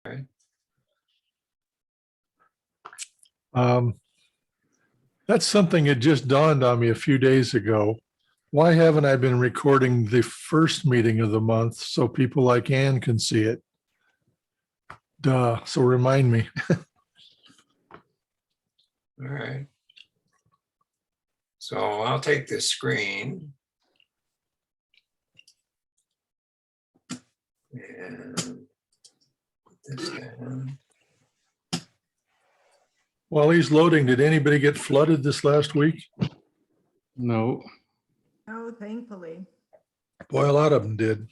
Okay. That's something that just dawned on me a few days ago. Why haven't I been recording the first meeting of the month so people like Ann can see it? Duh, so remind me. All right. So I'll take this screen. And put this down. While he's loading, did anybody get flooded this last week? No, Oh, thankfully. Boy, a lot of them did.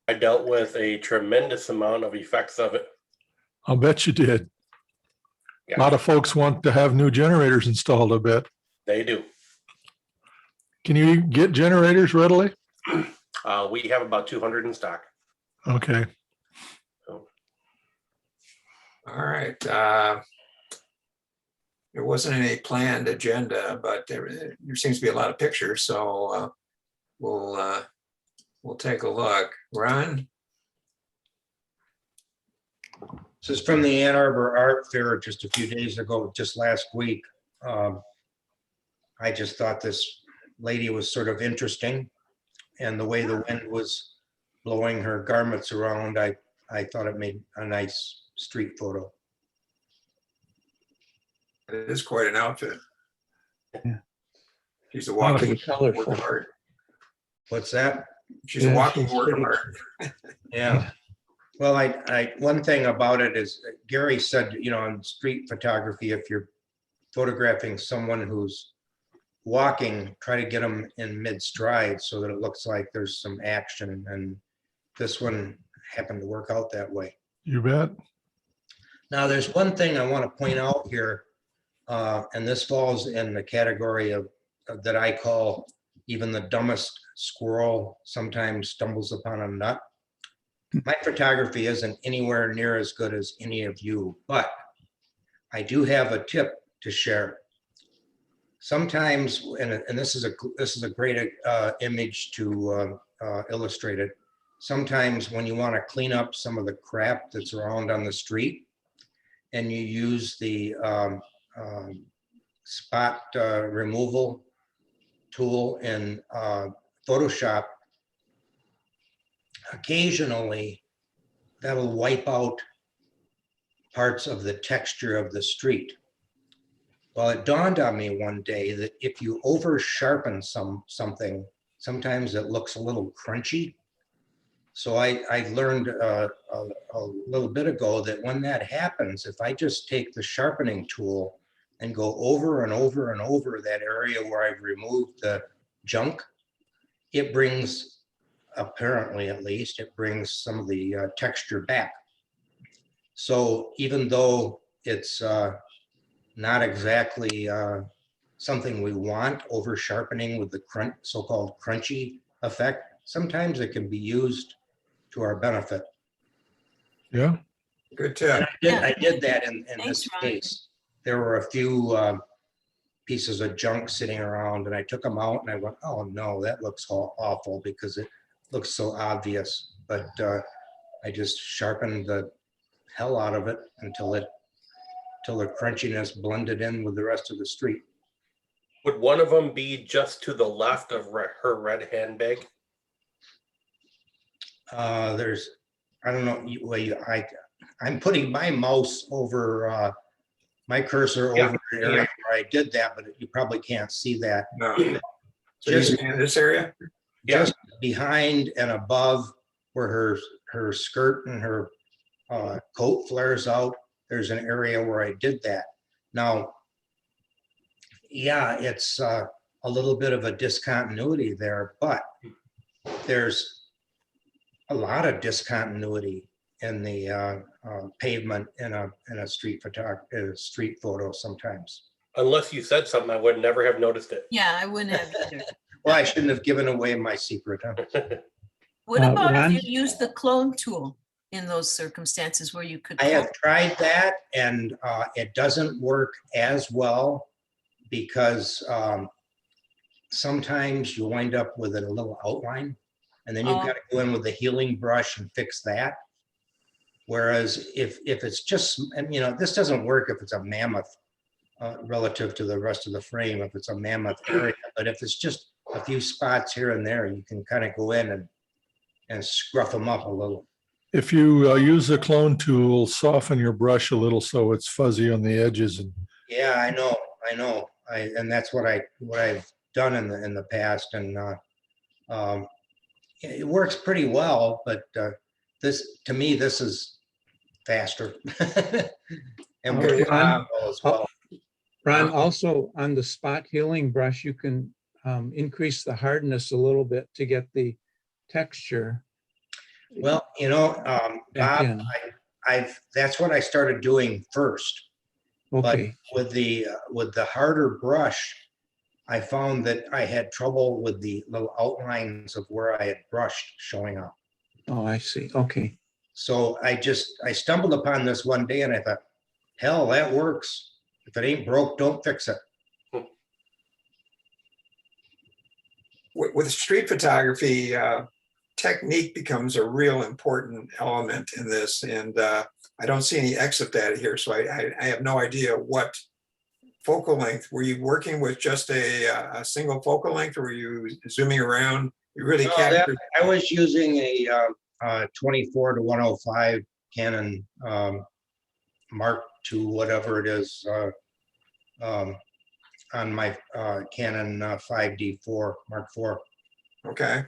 I dealt with a tremendous amount of effects of it. I'll bet you did. A Yeah, lot of folks want to have new generators installed, I bet. they do. Can you get generators readily? We have about 200 in stock. Okay. So, All right. There wasn't any planned agenda, but there seems to be a lot of pictures, so we'll take a look. Ron? This is from the Ann Arbor Art Fair just a few days ago, just last week. I just thought this lady was sort of interesting, and the way the wind was blowing her garments around, I thought it made a nice street photo. It is quite an outfit. Yeah. She's a walking pretty work colorful. of art. What's that? She's a Yeah, walking she's work of pretty- art. Yeah. Well, one thing about it is Gary said, in street photography, if you're photographing someone who's walking, try to get them in mid stride so that it looks like there's some action. And this one happened to work out that way. You bet. Now, there's one thing I want to point out here, and this falls in the category of that I call even the dumbest squirrel sometimes stumbles upon a nut. My photography isn't anywhere near as good as any of you, but I do have a tip to share. Sometimes, and this is a great image to illustrate it. Sometimes when you want to clean up some of the crap that's around on the street, and you use the spot removal tool in Photoshop, occasionally that'll wipe out parts of the texture of the street. Well, it dawned on me one day that if you over sharpen something, sometimes it looks a little crunchy. So I learned a little bit ago that when that happens, if I just take the sharpening tool and go over and over and over that area where I've removed the junk, it brings, apparently at least, it brings some of the texture back. So even though it's not exactly something we want, over sharpening with the so-called crunchy effect, sometimes it can be used to our benefit. Yeah. Good tip. I did that in Thanks, this Ron. case. There were a few pieces of junk sitting around, and I took them out and I went, oh no, that looks awful because it looks so obvious. But I just sharpened the hell out of it until the crunchiness blended in with the rest of the street. would one of them be just to the left of her red handbag? There's, I don't know, I'm putting my mouse over, my cursor Yeah, over the area where I did that, but you probably can't see that. No. So you Just- mean in this area? Yeah. Just behind and above where her skirt and her coat flares out, there's an area where I did that. Now, yeah, it's a little bit of a discontinuity there, but there's a lot of discontinuity in the pavement in a street photo sometimes. Unless you said something, I would never have noticed it. Yeah, I wouldn't have either. Well, I shouldn't have given away my secret, huh? What about Ron? if you use the clone tool in those circumstances where you could? I have tried that and it doesn't work as well because sometimes you wind up with a little outline and then you've Oh. got to go in with the healing brush and fix that. Whereas if it's just, and this doesn't work if it's a mammoth relative to the rest of the frame, if it's a mammoth area, but if it's just a few spots here and there, you can kind of go in and scruff them up a little. If you use the clone tool, soften your brush a little so it's fuzzy on the edges. And Yeah, I know. And that's what I've done in the past, and it works pretty well. But to me, this is faster. And Okay, works Ron? well as well. Ron, also on the spot healing brush, you can increase the hardness a little bit to get the texture Well, back Bob, in. that's what I started doing first. But Okay, with the harder brush, I found that I had trouble with the little outlines of where I had brushed showing up. oh, I see. Okay. So I stumbled upon this one day and I thought, hell, that works. If it ain't broke, don't fix it. With street photography, technique becomes a real important element in this. And I don't see any exit data here, so I have no idea what focal length. Were you working with just a single focal length, or were you zooming around? You really No, captured. I was using a 24 to 105 Canon Mark II, whatever it is, on my Canon 5D4 Mark IV. Okay.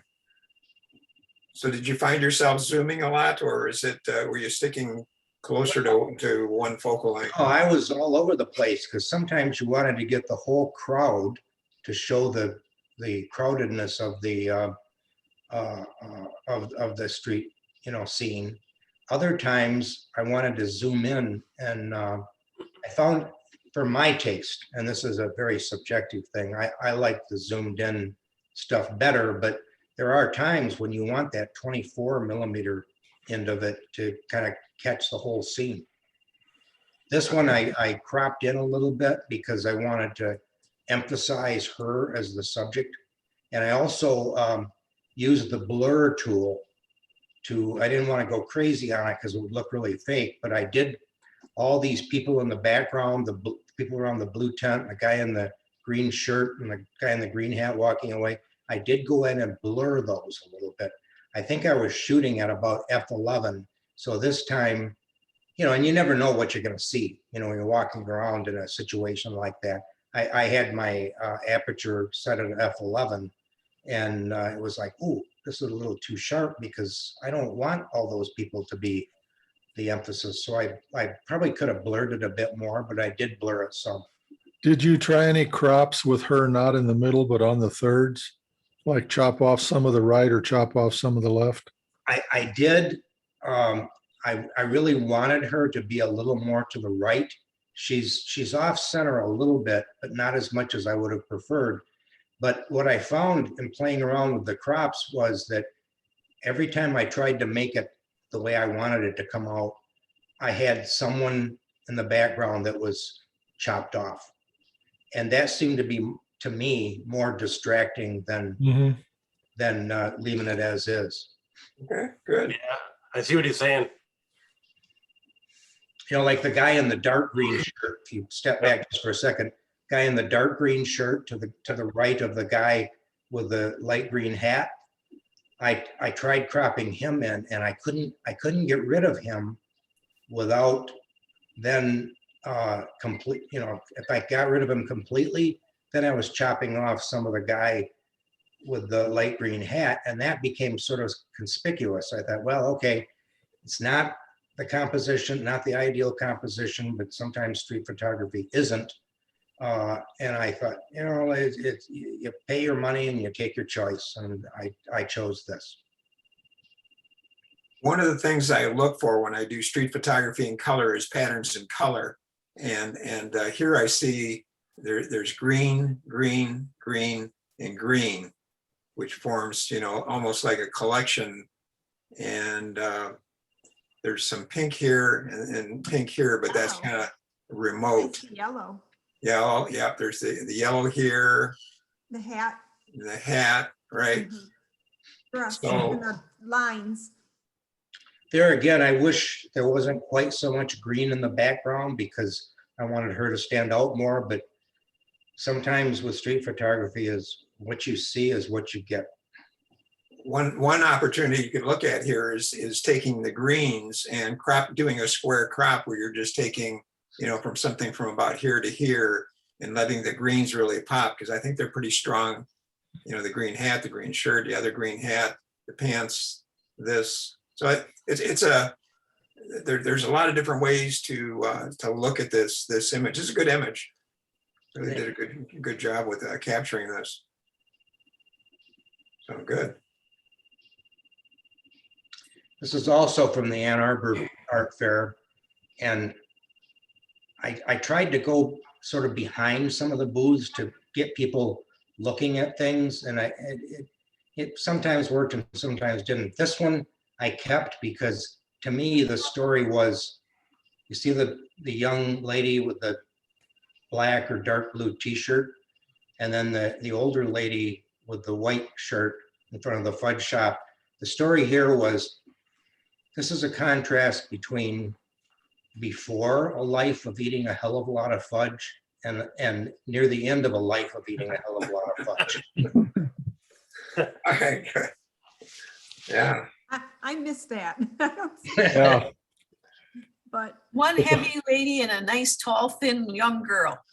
So did you find yourself zooming a lot, or is it, were you sticking closer to one focal length? Oh, I was all over the place because sometimes you wanted to get the whole crowd to show the crowdedness of the street, scene. Other times I wanted to zoom in, and I found, for my taste, and this is a very subjective thing, I like the zoomed in stuff better, but there are times when you want that 24 millimeter end of it to kind of catch the whole scene. This one I cropped in a little bit because I wanted to emphasize her as the subject. And I also used the blur tool I didn't want to go crazy on it because it would look really fake, but I did all these people in the background, the people around the blue tent, the guy in the green shirt and the guy in the green hat walking away. I did go in and blur those a little bit. I think I was shooting at about f11. So this time, and you never know what you're going to see, when you're walking around in a situation like that. I had my aperture set at f11, and it was like, ooh, this is a little too sharp because I don't want all those people to be the emphasis. So I probably could have blurred it a bit more, but I did blur it some. did you try any crops with her not in the middle, but on the thirds? Like chop off some of the right or chop off some of the left? I did. I really wanted her to be a little more to the right. She's off center a little bit, but not as much as I would have preferred. But what I found in playing around with the crops was that every time I tried to make it the way I wanted it to come out, I had someone in the background that was chopped off. And that seemed to be, to me, more distracting than leaving it as is. Okay, good. Yeah, I see what he's saying. Like the guy in the dark green shirt, if you step back just for a second, guy in the dark green shirt to the right of the guy with the light green hat. I tried cropping him in, and I couldn't get rid of him without then complete, if I got rid of him completely, then I was chopping off some of the guy with the light green hat, and that became sort of conspicuous. I thought, well, okay, it's not the composition, not the ideal composition, but sometimes street photography isn't. And I thought, you pay your money and you take your choice, and I chose this. One of the things I look for when I do street photography in color is patterns in color. And here I see there's green, green, green, and green, which forms, almost like a collection. And there's some pink here and pink here, but that's Wow. kind of I remote. see yellow, Yeah, there's the yellow here, the hat. the hat, right? Dress, So- and the lines. There again, I wish there wasn't quite so much green in the background because I wanted her to stand out more, but sometimes with street photography is what you see is what you get. One opportunity you could look at here is taking the greens and doing a square crop where you're just taking, from something from about here to here and letting the greens really pop, because I think they're pretty strong. The green hat, the green shirt, the other green hat, the pants, this. So there's a lot of different ways to look at this image. It's a good image. So they did a good job with capturing this. So good. This is also from the Ann Arbor Art Fair. And I tried to go sort of behind some of the booths to get people looking at things. And it sometimes worked and sometimes didn't. This one I kept because to me, the story was, you see the young lady with the black or dark blue t-shirt, and then the older lady with the white shirt in front of the fudge shop. The story here was, this is a contrast between before a life of eating a hell of a lot of fudge and near the end of a life of eating a hell of a lot of fudge. Okay, good. Yeah. I missed that. Yeah, But One heavy lady and a nice, tall, thin, young girl.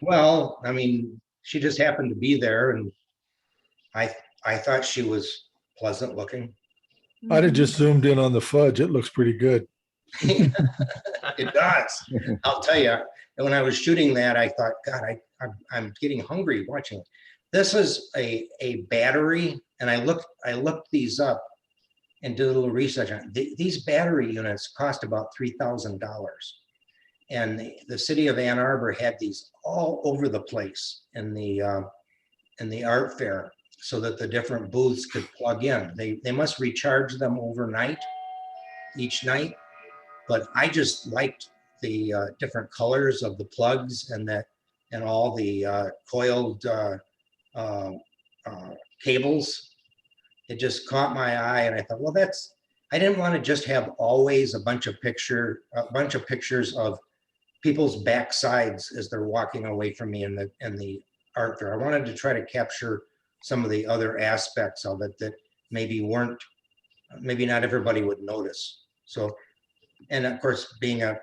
Well, I mean, she just happened to be there and I thought she was pleasant looking. I'd have just zoomed in on the fudge. It looks pretty good. It does. I'll tell you. And when I was shooting that, I thought, God, I'm getting hungry watching it. This is a battery, and I looked these up and did a little research on it. These battery units cost about $3,000, and the city of Ann Arbor had these all over the place in the art fair, so that the different booths could plug in. They must recharge them overnight, each night. But I just liked the different colors of the plugs and all the coiled cables. It just caught my eye, and I thought, well, I didn't want to just have always a bunch of pictures of people's backsides as they're walking away from me in the art fair. I wanted to try to capture some of the other aspects of it that maybe not everybody would notice. So, and of course, being a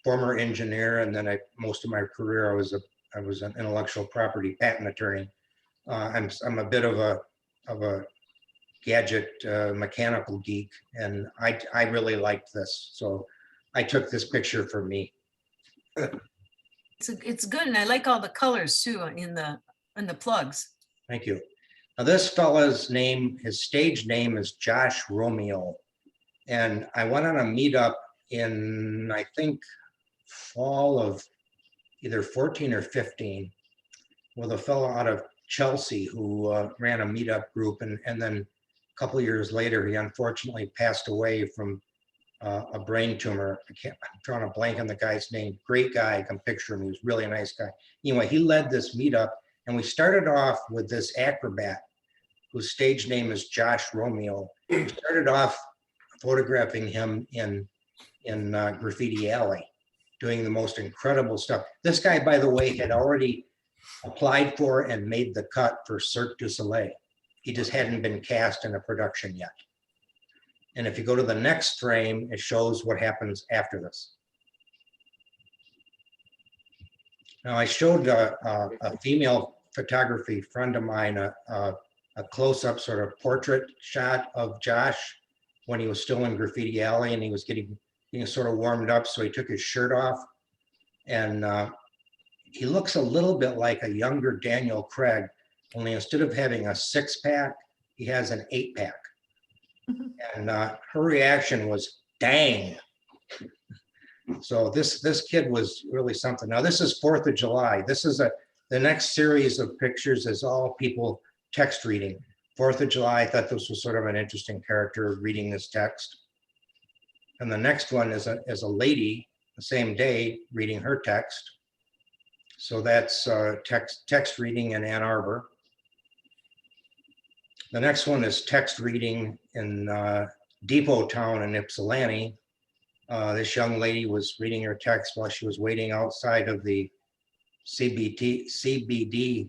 former engineer, and then most of my career I was an intellectual property patent attorney. I'm a bit of a gadget mechanical geek, and I really liked this, so I took this picture for me. It's good, and I like all the colors too in the plugs. Thank you. Now this fella's name, his stage name is Josh Romeo, and I went on a meetup in, I think, fall of either 14 or 15 with a fellow out of Chelsea who ran a meetup group, and then a couple of years later he unfortunately passed away from a brain tumor. I'm drawing a blank on the guy's name. Great guy, I can picture him. He was really a nice guy. Anyway, he led this meetup, and we started off with this acrobat whose stage name is Josh Romeo. We started off photographing him in Graffiti Alley, doing the most incredible stuff. This guy, by the way, had already applied for and made the cut for Cirque du Soleil. He just hadn't been cast in a production yet. And if you go to the next frame, it shows what happens after this. Now, I showed a female photography friend of mine a close-up sort of portrait shot of Josh when he was still in Graffiti Alley, and he was getting sort of warmed up, so he took his shirt off, and he looks a little bit like a younger Daniel Craig, only instead of having a 6-pack, he has an 8-pack. And her reaction was, dang. So this kid was really something. Now this is 4th of July. This is the next series of pictures is all people text reading. 4th of July, I thought this was sort of an interesting character reading this text. And the next one is a lady the same day reading her text. So that's text reading in Ann Arbor. The next one is text reading in Depot Town in Ypsilanti. This young lady was reading her text while she was waiting outside of the CBD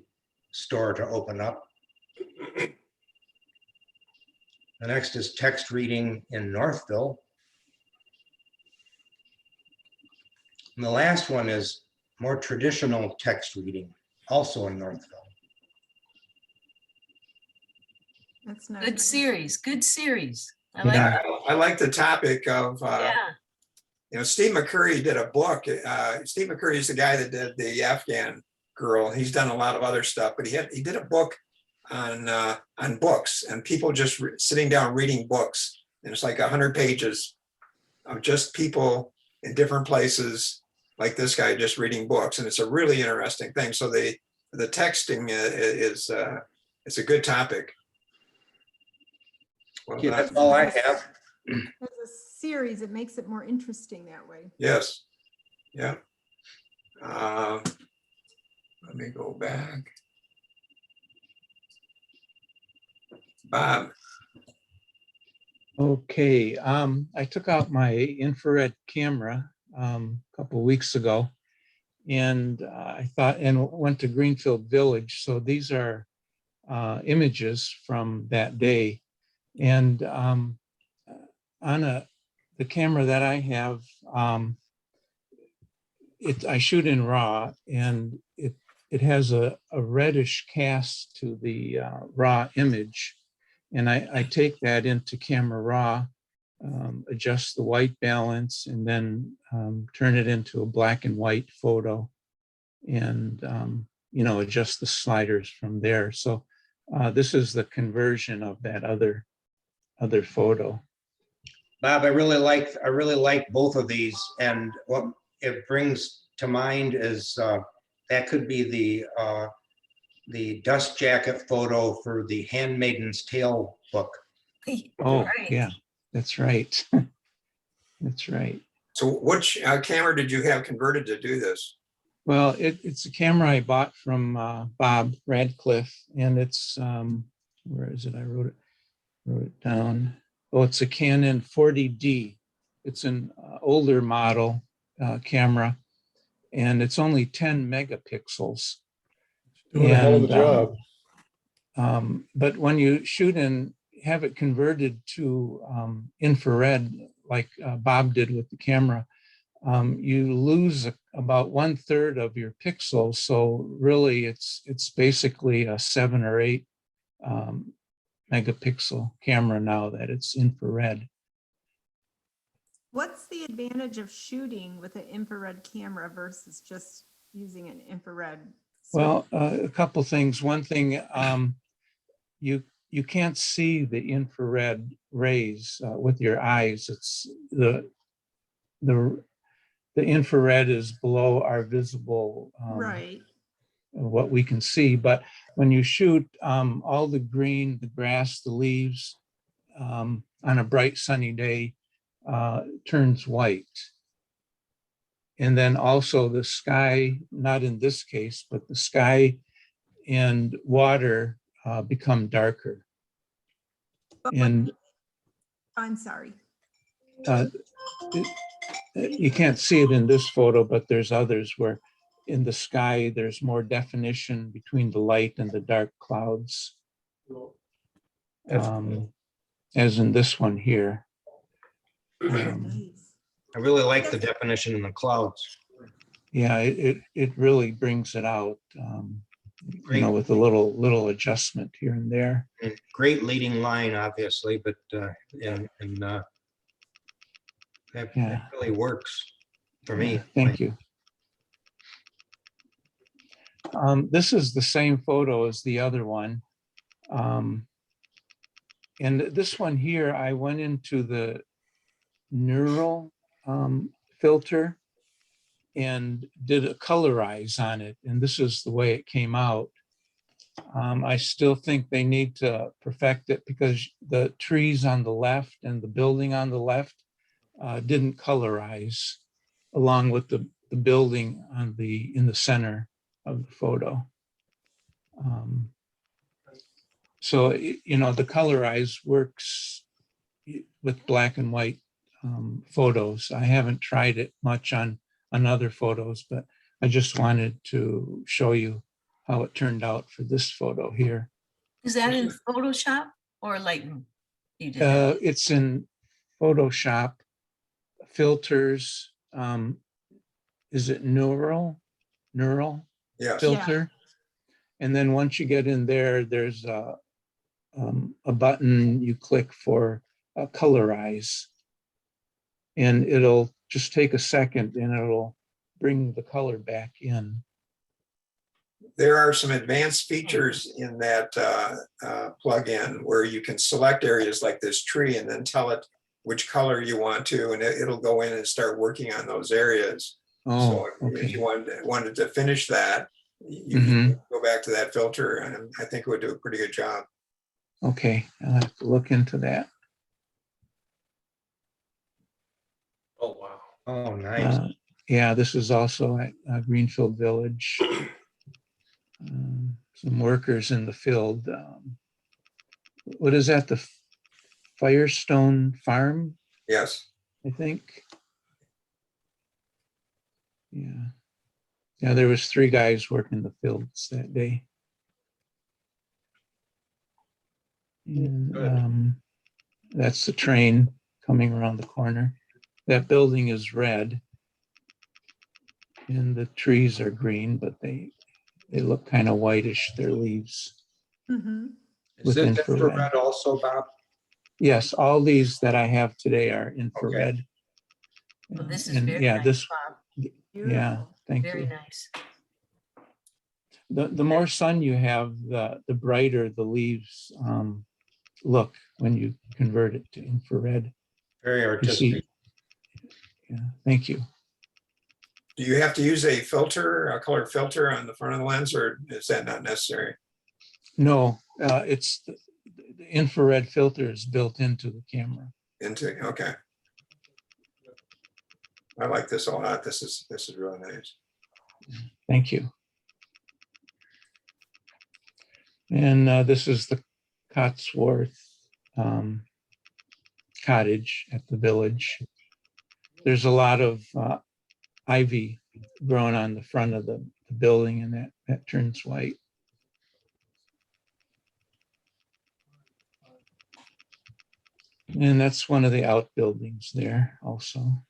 store to open up. The next is text reading in Northville. And the last one is more traditional text reading, also in Northville. That's not. Good series, good series. I like Yeah. it. I like the topic of, Yeah. Steve McCurry did a book. Steve McCurry is the guy that did the Afghan Girl. He's done a lot of other stuff, but he did a book on books and people just sitting down reading books. And it's like 100 pages of just people in different places, like this guy just reading books. And it's a really interesting thing. So the texting is it's a good topic. Well Okay, that's done. all I have. As a series, it makes it more interesting that way. Yes. Yeah. Let me go back. Bob, Okay, I took out my infrared camera a couple weeks ago, and I thought, and went to Greenfield Village. So these are images from that day, and on the camera that I have, I shoot in RAW, and it has a reddish cast to the RAW image. And I take that into Camera Raw, adjust the white balance, and then turn it into a black and white photo, and adjust the sliders from there. So this is the conversion of that other photo. Bob, I really like both of these, and what it brings to mind is that could be the dust jacket photo for the Handmaiden's Tale book. Oh, Right. yeah, that's right. That's right. so which camera did you have converted to do this? Well, it's a camera I bought from Bob Radcliffe, and it's, where is it? I wrote it down. Oh, it's a Canon 40D. It's an older model camera, and it's only 10 megapixels. Doing a hell of a And, job. but when you shoot and have it converted to infrared, like Bob did with the camera, you lose about 1/3 of your pixels. So really, it's basically a 7 or 8 megapixel camera now that it's infrared. What's the advantage of shooting with an infrared camera versus just using an infrared? Well, a couple things. One thing, you can't see the infrared rays with your eyes. It's the infrared is below our visible, Right. what we can see. But when you shoot, all the green, the grass, the leaves, on a bright sunny day, turns white. And then also the sky, not in this case, but the sky and water become darker. And I'm sorry. you can't see it in this photo, but there's others where in the sky, there's more definition between the light and the dark clouds. As in this one here. Nice. I really like the definition in the clouds. Yeah, it really brings it out, with a little adjustment here and there. And great leading line, obviously, but that Yeah. really works for me. Yeah, thank you. This is the same photo as the other one. And this one here, I went into the neural filter and did a colorize on it. And this is the way it came out. I still think they need to perfect it because the trees on the left and the building on the left didn't colorize along with the building in the center of the photo. So, the colorize works with black and white photos. I haven't tried it much on other photos, but I just wanted to show you how it turned out for this photo here. Is that in Photoshop or Lightroom? You did that? It's in Photoshop, filters. Is it Neural Yes. filter? And then once you get in there, there's a button you click for colorize. And it'll just take a second and it'll bring the color back in. There are some advanced features in that plugin where you can select areas like this tree and then tell it which color you want to, and it'll go in and start working on those areas. Oh, So if okay. you wanted to finish that, you Mhm. go back to that filter, and I think it would do a pretty good job. Okay, I'll have to look into that. Oh, wow. Oh, nice. Yeah, this is also at Greenfield Village. Some workers in the field. What is that? The Firestone Farm, Yes. I think. Yeah. Yeah, there was 3 guys working the fields that day. And Good. that's the train coming around the corner. That building is red. And the trees are green, but they look kind of whitish, their leaves. Mhm. Is with this infrared. infrared also, Bob? Yes, all these that I have today are infrared. Well, this is And very yeah, nice, this, Bob. yeah, Beautiful. thank Very you. nice. The more sun you have, the brighter the leaves look when you convert it to infrared. Very You see, artistic. yeah, thank you. Do you have to use a filter, a color filter on the front of the lens, or is that not necessary? No, it's the infrared filter is built into the camera. Okay. I like this a lot. This is really nice. Thank you. And this is the Cotsworth cottage at the village. There's a lot of ivy growing on the front of the building, and that turns white. And that's one of the outbuildings there also.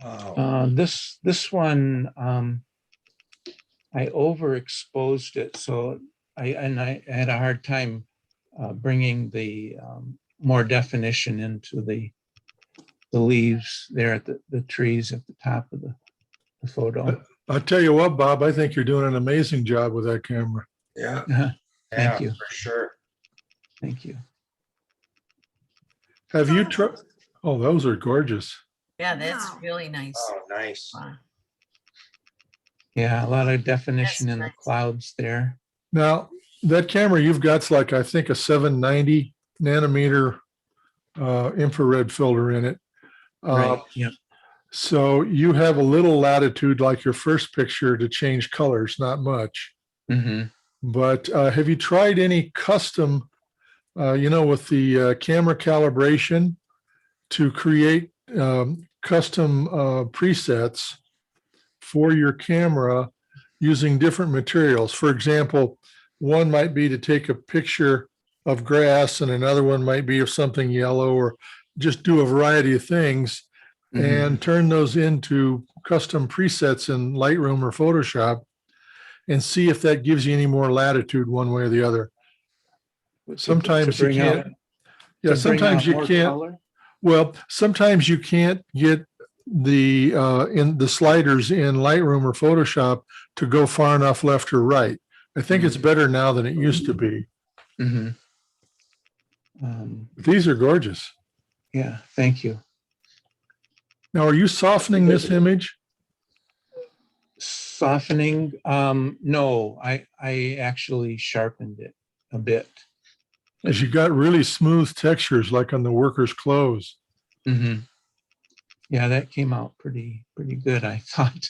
Wow. This one, I overexposed it, so I had a hard time bringing the more definition into the leaves there at the trees at the top of the photo. I'll tell you what, Bob, I think you're doing an amazing job with that camera. Yeah. Thank you. For sure. Thank you. Have you tried? Oh, those are gorgeous. Yeah, that's Wow. really nice. Oh, nice. Wow. Yeah, a lot of definition That's in the nice. clouds there. Now, that camera you've got's like, I think, a 790 nanometer infrared filter in it. Right. Yeah. So you have a little latitude, like your first picture, to change colors, not much. Hmm. But have you tried any custom, with the camera calibration to create custom presets for your camera using different materials? For example, one might be to take a picture of grass, and another one might be of something yellow, or just do a variety of things and turn those into custom presets in Lightroom or Photoshop, and see if that gives you any more latitude one way or the other. Sometimes you can't. Yeah, sometimes you can't. Well, sometimes you can't get the in the sliders in Lightroom or Photoshop to go far enough left or right. I think it's better now than it used to be. Hmm. These are gorgeous. Yeah, thank you. Now, are you softening this image? Softening, no, I actually sharpened it a bit. As you got really smooth textures, like on the workers' clothes. Hmm. Yeah, that came out pretty good, I thought.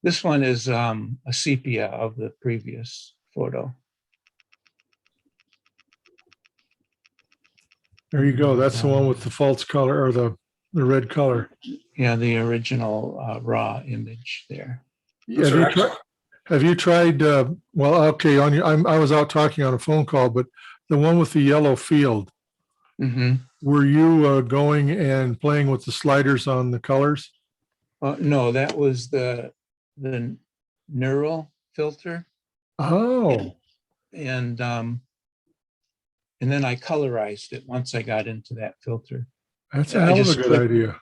This one is a sepia of the previous photo. There you go. That's the one with the false color or the red color. Yeah, the original raw image there. Those Have are you excellent. tried, have you tried, well, okay, on your, I was out talking on a phone call, but the one with the yellow field, Hmm. were you going and playing with the sliders on the colors? No, that was the neural filter. Oh, And then I colorized it once I got into that filter. that's a I hell of a just good clicked- idea.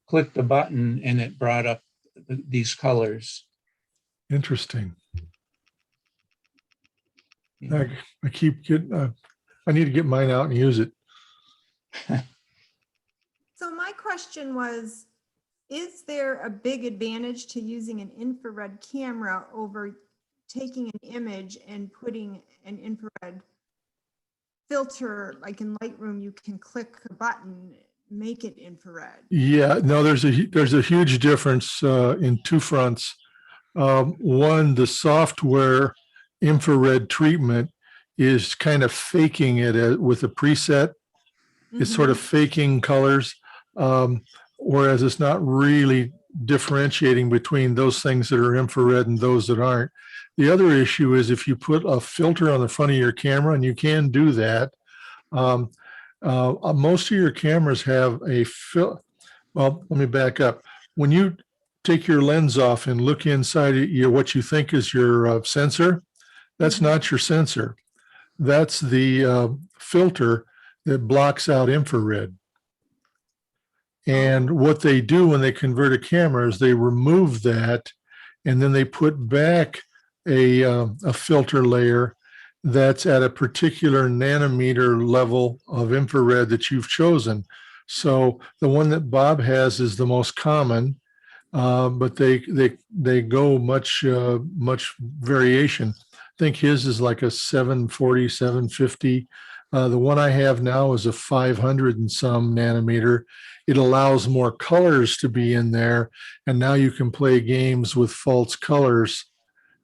Clicked the button and it brought up these colors. Interesting. Yeah. I keep getting, I need to get mine out and use it. So my question was, is there a big advantage to using an infrared camera over taking an image and putting an infrared filter, like in Lightroom, you can click a button, make it infrared. Yeah, no, there's a huge difference in two fronts. One, the software infrared treatment is kind of faking it with a preset. It's sort of faking colors, whereas it's not really differentiating between those things that are infrared and those that aren't. The other issue is if you put a filter on the front of your camera, and you can do that, most of your cameras have well, let me back up. When you take your lens off and look inside what you think is your sensor, that's not your sensor. That's the filter that blocks out infrared. And what they do when they convert a camera is they remove that, and then they put back a filter layer that's at a particular nanometer level of infrared that you've chosen. So the one that Bob has is the most common, but they go much variation. I think his is like a 740, 750. The one I have now is a 500 and some nanometer. It allows more colors to be in there, and now you can play games with false colors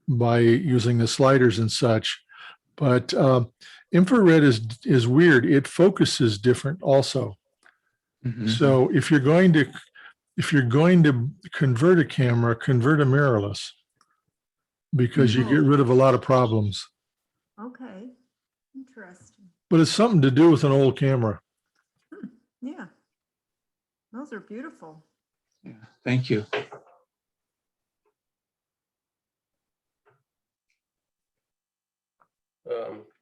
by using the sliders and such. But infrared is weird. It focuses different also. Mhm. So if you're going to convert a camera, convert a mirrorless, because you get rid of a lot of problems. Okay, interesting. But it's something to do with an old camera. Yeah. Those are beautiful. Yeah, thank you.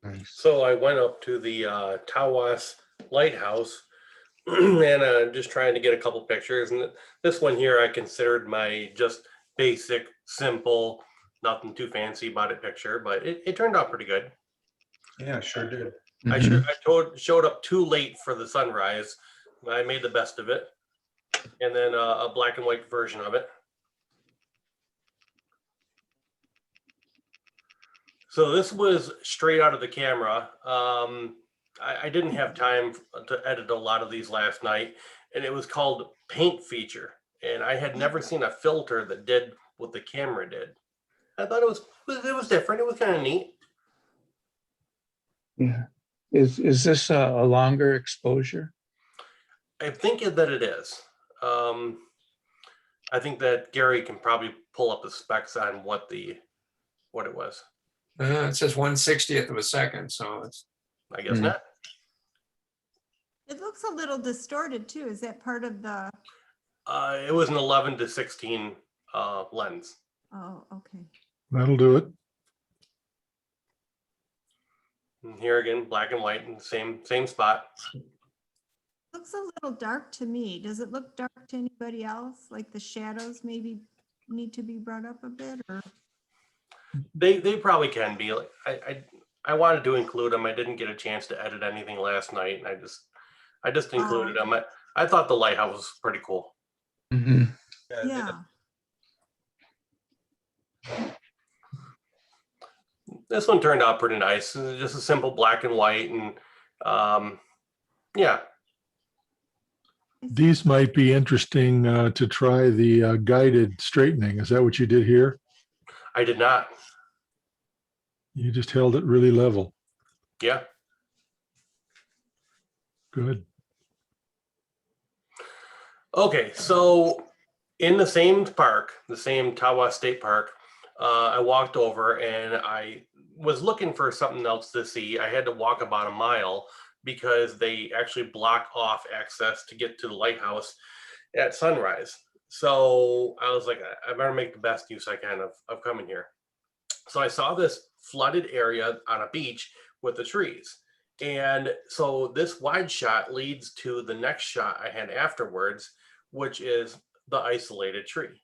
Nice. So I went up to the Tawas Lighthouse and just trying to get a couple pictures. And this one here, I considered my just basic, simple, nothing too fancy about it picture, but it turned out pretty good. Yeah, sure did. Mhm. Showed up too late for the sunrise. I made the best of it. And then a black and white version of it. So this was straight out of the camera. I didn't have time to edit a lot of these last night, and it was called Paint Feature. And I had never seen a filter that did what the camera did. I thought it was different. It was kind of neat. Yeah. Is this a longer exposure? I think that it is. I think that Gary can probably pull up the specs on what it was. It says 1/60th of a second, so it's I guess Hmm. not. It looks a little distorted too. Is that part of the, It was an 11-16 lens. oh, okay. That'll do it. And here again, black and white in the same spot. Looks a little dark to me. Does it look dark to anybody else? Like the shadows maybe need to be brought up a bit or? They probably can be. I wanted to include them. I didn't get a chance to edit anything last night, and I just included them. I thought the lighthouse was pretty cool. Mhm. Yeah. This one turned out pretty nice. Just a simple black and white, and yeah, These might be interesting to try the guided straightening. Is that what you did here? I did not. You just held it really level. Yeah, Good. Okay, so in the same park, the same Tawa State Park, I walked over and I was looking for something else to see. I had to walk about a mile because they actually block off access to get to the lighthouse at sunrise. So I was like, I better make the best use I can of coming here. So I saw this flooded area on a beach with the trees. And so this wide shot leads to the next shot I had afterwards, which is the isolated tree.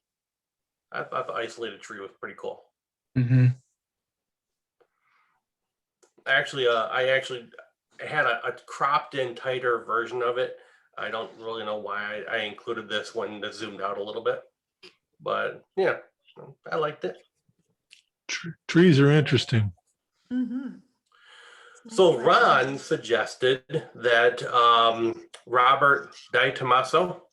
I thought the isolated tree was pretty cool. Mm-hmm. Actually, I actually had a cropped in tighter version of it. I don't really know why I included this one that zoomed out a little bit, but yeah, I liked it. Trees are interesting. Mm-hmm. So Ron suggested that Robert Di Tommaso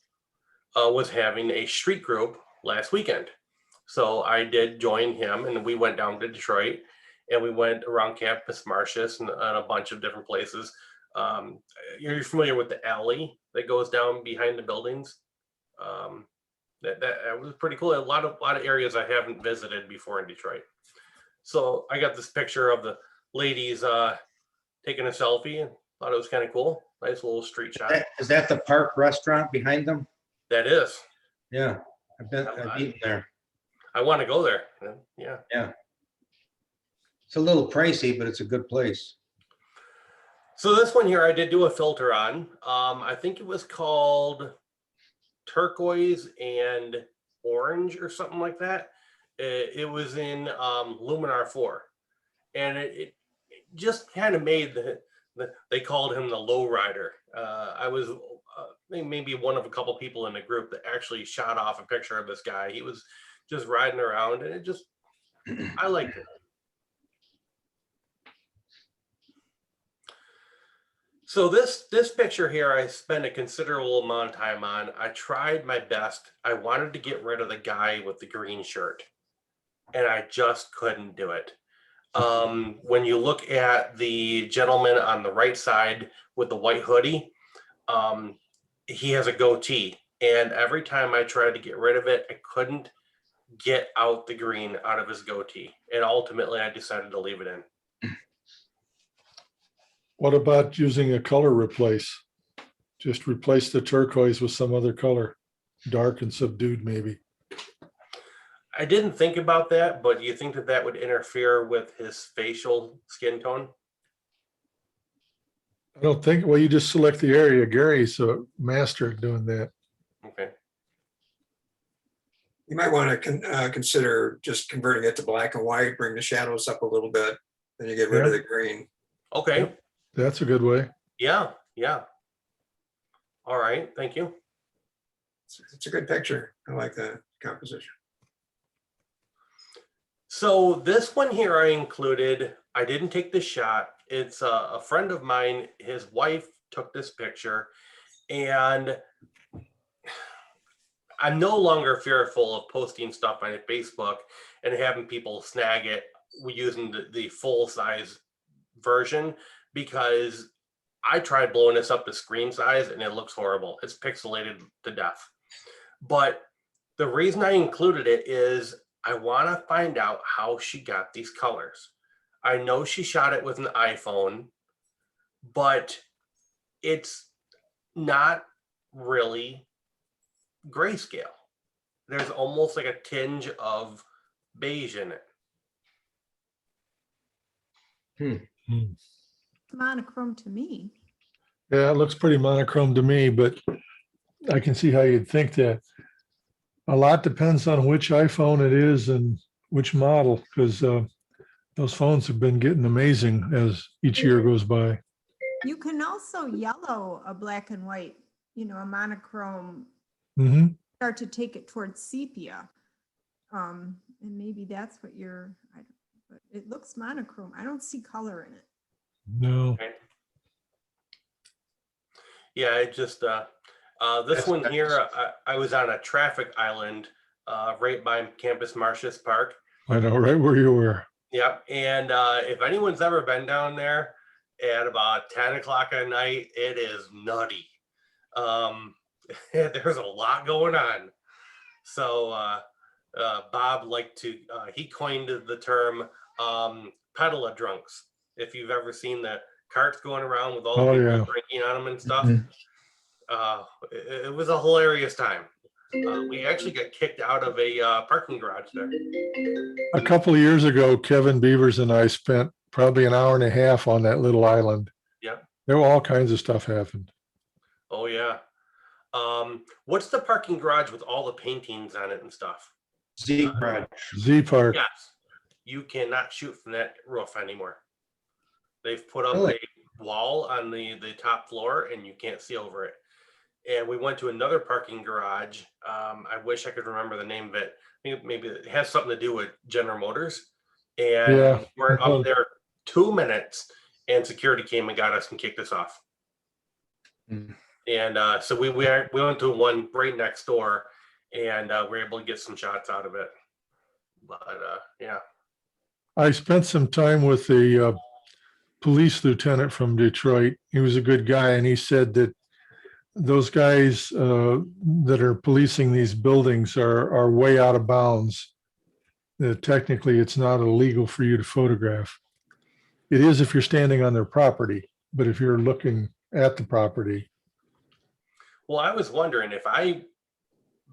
was having a street group last weekend. So I did join him and we went down to Detroit and we went around Campus Martius and a bunch of different places. You're familiar with the alley that goes down behind the buildings? That was pretty cool. A lot of areas I haven't visited before in Detroit. So I got this picture of the ladies taking a selfie and thought it was kind of cool. Nice little street shot. Is that the Park Restaurant behind them? That is. Yeah, I've eaten there. I want to go there. Yeah. It's a little pricey, but it's a good place. So this one here, I did do a filter on. I think it was called turquoise and orange or something like that. It was in Luminar 4, and it just kind of made they called him the lowrider. I was maybe one of a couple people in the group that actually shot off a picture of this guy. He was just riding around, and it just I liked it. So this picture here, I spent a considerable amount of time on. I tried my best. I wanted to get rid of the guy with the green shirt, and I just couldn't do it. When you look at the gentleman on the right side with the white hoodie, he has a goatee, and every time I tried to get rid of it, I couldn't get out the green out of his goatee, and ultimately I decided to leave it in. What about using a color replace? Just replace the turquoise with some other color, dark and subdued maybe. I didn't think about that, but do you think that would interfere with his facial skin tone? I don't think, well, you just select the area. Gary's a master at doing that. Okay. You might want to consider just converting it to black and white, bring the shadows up a little bit, then you get rid of the green. Okay. That's a good way. Yeah. All right. Thank you. It's a good picture. I like the composition. So this one here I included, I didn't take the shot. It's a friend of mine, his wife took this picture, and I'm no longer fearful of posting stuff on Facebook and having people snag it using the full size version, because I tried blowing this up to screen size and it looks horrible. It's pixelated to death. But the reason I included it is I want to find out how she got these colors. I know she shot it with an iPhone, but it's not really grayscale. There's almost like a tinge of beige in it. Monochrome to me. Yeah, it looks pretty monochrome to me, but I can see how you'd think that. A lot depends on which iPhone it is and which model, because those phones have been getting amazing as each year goes by. You can also yellow a black and white, a monochrome, Mm-hmm. start to take it towards sepia. And maybe that's what but it looks monochrome. I don't see color in it. No. Yeah, it just this one here, I was on a traffic island right by Campus Martius Park. I know right where you were. Yep. And if anyone's ever been down there at about 10 o'clock at night, it is nutty. there's a lot going on. So Bob liked to, he coined the term pedala drunks. If you've ever seen the carts going around with all the Oh, people yeah. drinking on them and stuff, Mhm. it was a hilarious time. We actually got kicked out of a parking garage there. A couple of years ago, Kevin Beavers and I spent probably an hour and a half on that little island. Yeah. There were all kinds of stuff happened. Oh yeah. What's the parking garage with all the paintings on it and stuff? Z Garage. Z Park. Yes. You cannot shoot from that roof anymore. They've put up Really? a wall on the top floor and you can't see over it. And we went to another parking garage. I wish I could remember the name of it. Maybe it has something to do with General Motors. And Yeah. we're up there 2 minutes and security came and got us and kicked us off. Mm. And so we went to one right next door and we were able to get some shots out of it. But yeah. I spent some time with the police lieutenant from Detroit. He was a good guy, and he said that those guys that are policing these buildings are way out of bounds. Technically, it's not illegal for you to photograph. It is if you're standing on their property, but if you're looking at the property. Well, I was wondering if I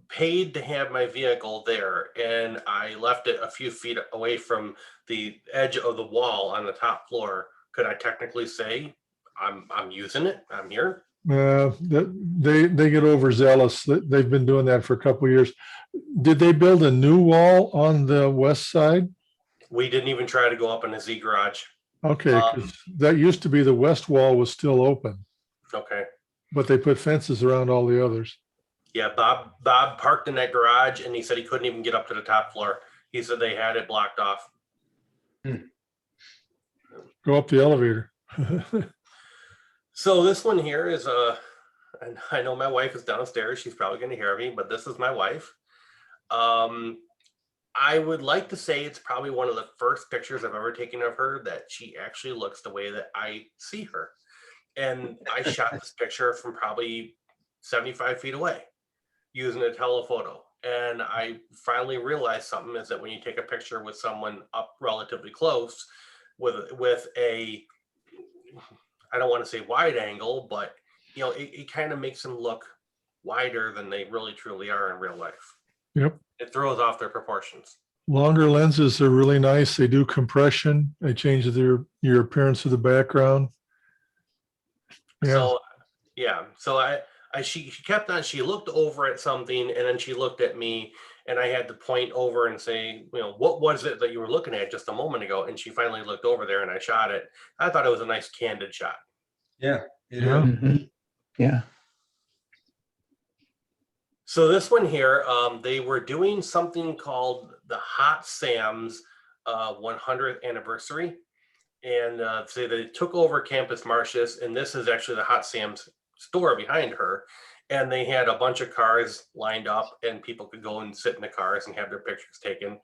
paid to have my vehicle there and I left it a few feet away from the edge of the wall on the top floor, could I technically say I'm using it? I'm here? They get overzealous. They've been doing that for a couple of years. Did they build a new wall on the west side? We didn't even try to go up in the Z garage. Okay, 'cause that used to be the west wall was still open, Okay. but they put fences around all the others. Yeah, Bob parked in that garage and he said he couldn't even get up to the top floor. He said they had it blocked off. Go up the elevator. So this one here is and I know my wife is downstairs. She's probably going to hear me, but this is my wife. I would like to say it's probably one of the first pictures I've ever taken of her that she actually looks the way that I see her. And I shot this picture from probably 75 feet away using a telephoto. And I finally realized something is that when you take a picture with someone up relatively close with a, I don't want to say wide angle, but you know, it kind of makes them look wider than they really truly are in real life. Yep. It throws off their proportions. Longer lenses are really nice. They do compression. They change your appearance of the background. Yeah. So yeah, so she kept on, she looked over at something and then she looked at me and I had to point over and say, you know, what was it that you were looking at just a moment ago? And she finally looked over there and I shot it. I thought it was a nice candid shot. Yeah. It Yeah. is. Mhm. Yeah. So this one here, they were doing something called the Hot Sam's 100th anniversary. And so they took over Campus Martius, and this is actually the Hot Sam's store behind her. And they had a bunch of cars lined up and people could go and sit in the cars and have their pictures taken.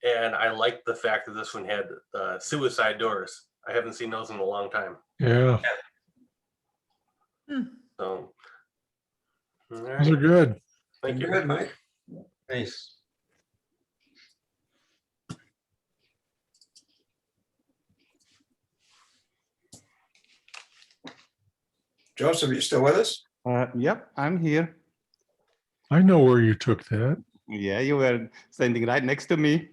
And I liked the fact that this one had suicide doors. I haven't seen those in a long time. Yeah. So, all Those are right, good. thank you. Good, Mike. Nice. Joseph, you still with us? Yep, I'm here. I know where you took that. Yeah, you were standing right next to me.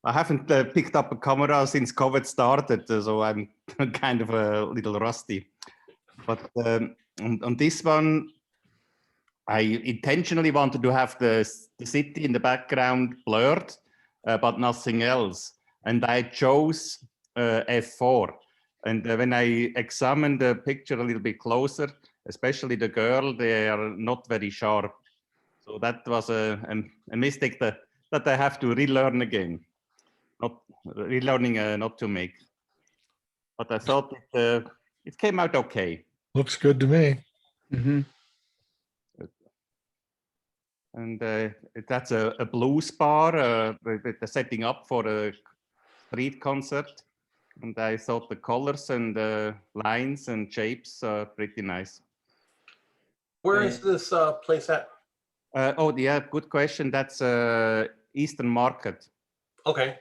I haven't picked up a camera since COVID started, so I'm kind of a little rusty. But on this one, I intentionally wanted to have the city in the background blurred, but nothing else. And I chose f4. And when I examined the picture a little bit closer, especially the girl, they are not very sharp. So that was a mistake that I have to relearn again. Not relearning not to make. But I thought it came out okay. Looks good to me. Mhm. And that's a blues bar with the setting up for a street concert. And I thought the colors and the lines and shapes are pretty nice. Where is this place at? Oh, yeah, good question. That's Eastern Market. Okay.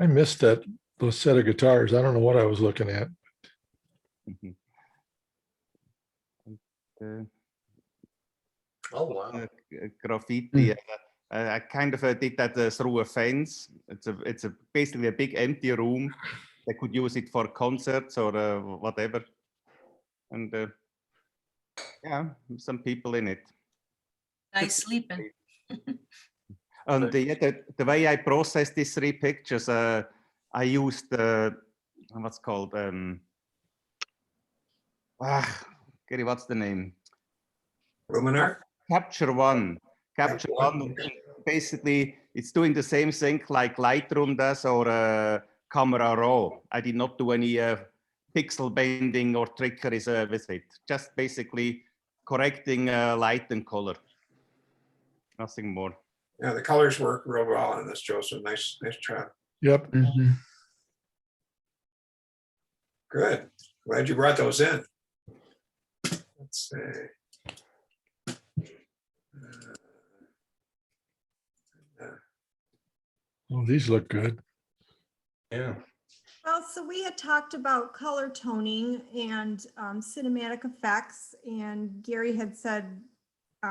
I missed those set of guitars. I don't know what I was looking at. Mhm. Uh, Oh, wow. graffiti. I kind of did that through a fence. It's basically a big empty room. They could use it for concerts or whatever. And yeah, some people in it. Nice sleeping. And the way I processed these 3 pictures, I used what's called Gary, what's the name? Luminar? Capture One. Capture One. Basically, it's doing the same thing like Lightroom does or Camera Raw. I did not do any pixel bending or trickeries with it. Just basically correcting light and color. Nothing more. Yeah, the colors work real well on this, Joseph. Nice job. Yep. Mhm. Good. Glad you brought those in. Let's see. Oh, these look good. Yeah. Well, so we had talked about color toning and cinematic effects, and Gary had said,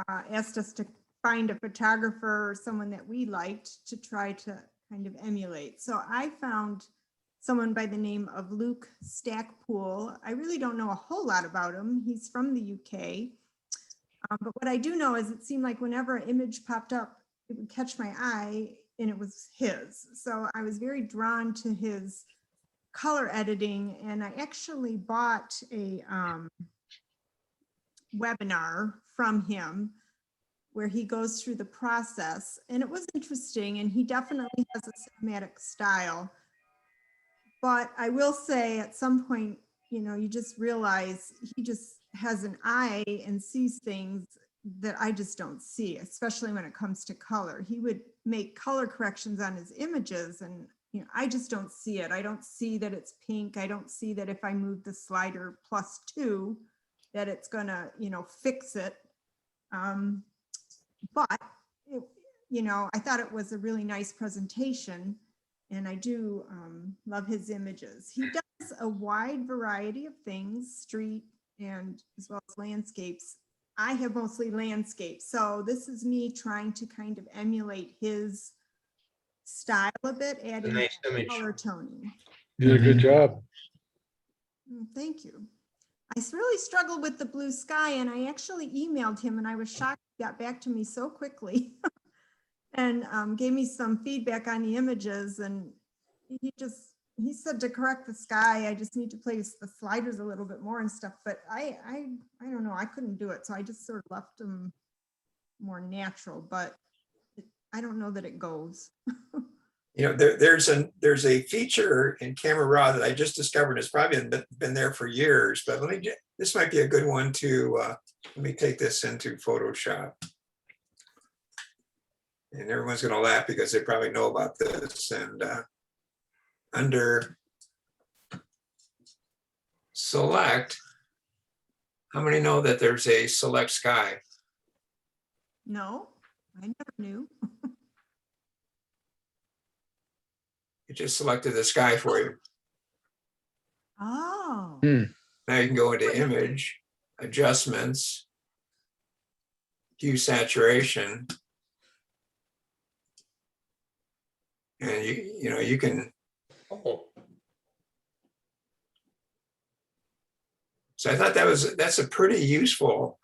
asked us to find a photographer or someone that we liked to try to kind of emulate. So I found someone by the name of Luke Stackpool. I really don't know a whole lot about him. He's from the UK. But what I do know is it seemed like whenever an image popped up, it would catch my eye, and it was his. So I was very drawn to his color editing, and I actually bought a webinar from him where he goes through the process, and it was interesting, and he definitely has a cinematic style. But I will say at some point, you know, you just realize he just has an eye and sees things that I just don't see, especially when it comes to color. He would make color corrections on his images, and you know, I just don't see it. I don't see that it's pink. I don't see that if I move the slider +2, that it's gonna, you know, fix it. But it, you know, I thought it was a really nice presentation, and I do love his images. He does a wide variety of things, street and as well as landscapes. I have mostly landscapes, so this is me trying to kind of emulate his style a bit, adding nice image. color toning. You did a good job. Thank you. I really struggled with the blue sky, and I actually emailed him, and I was shocked he got back to me so quickly and gave me some feedback on the images. And he said to correct the sky, I just need to place the sliders a little bit more and stuff. But I don't know, I couldn't do it, so I just sort of left them more natural. But I don't know that it goes. You know, there's a feature in Camera Raw that I just discovered. It's probably been there for years, but this might be a good one to, let me take this into Photoshop. And everyone's gonna laugh because they probably know about this. And under select, how many know that there's a select sky? No, I never knew. It just selected the sky for you. Oh. Now you can go into image, adjustments, hue saturation. And you know, you can, Oh, so I thought that's a pretty useful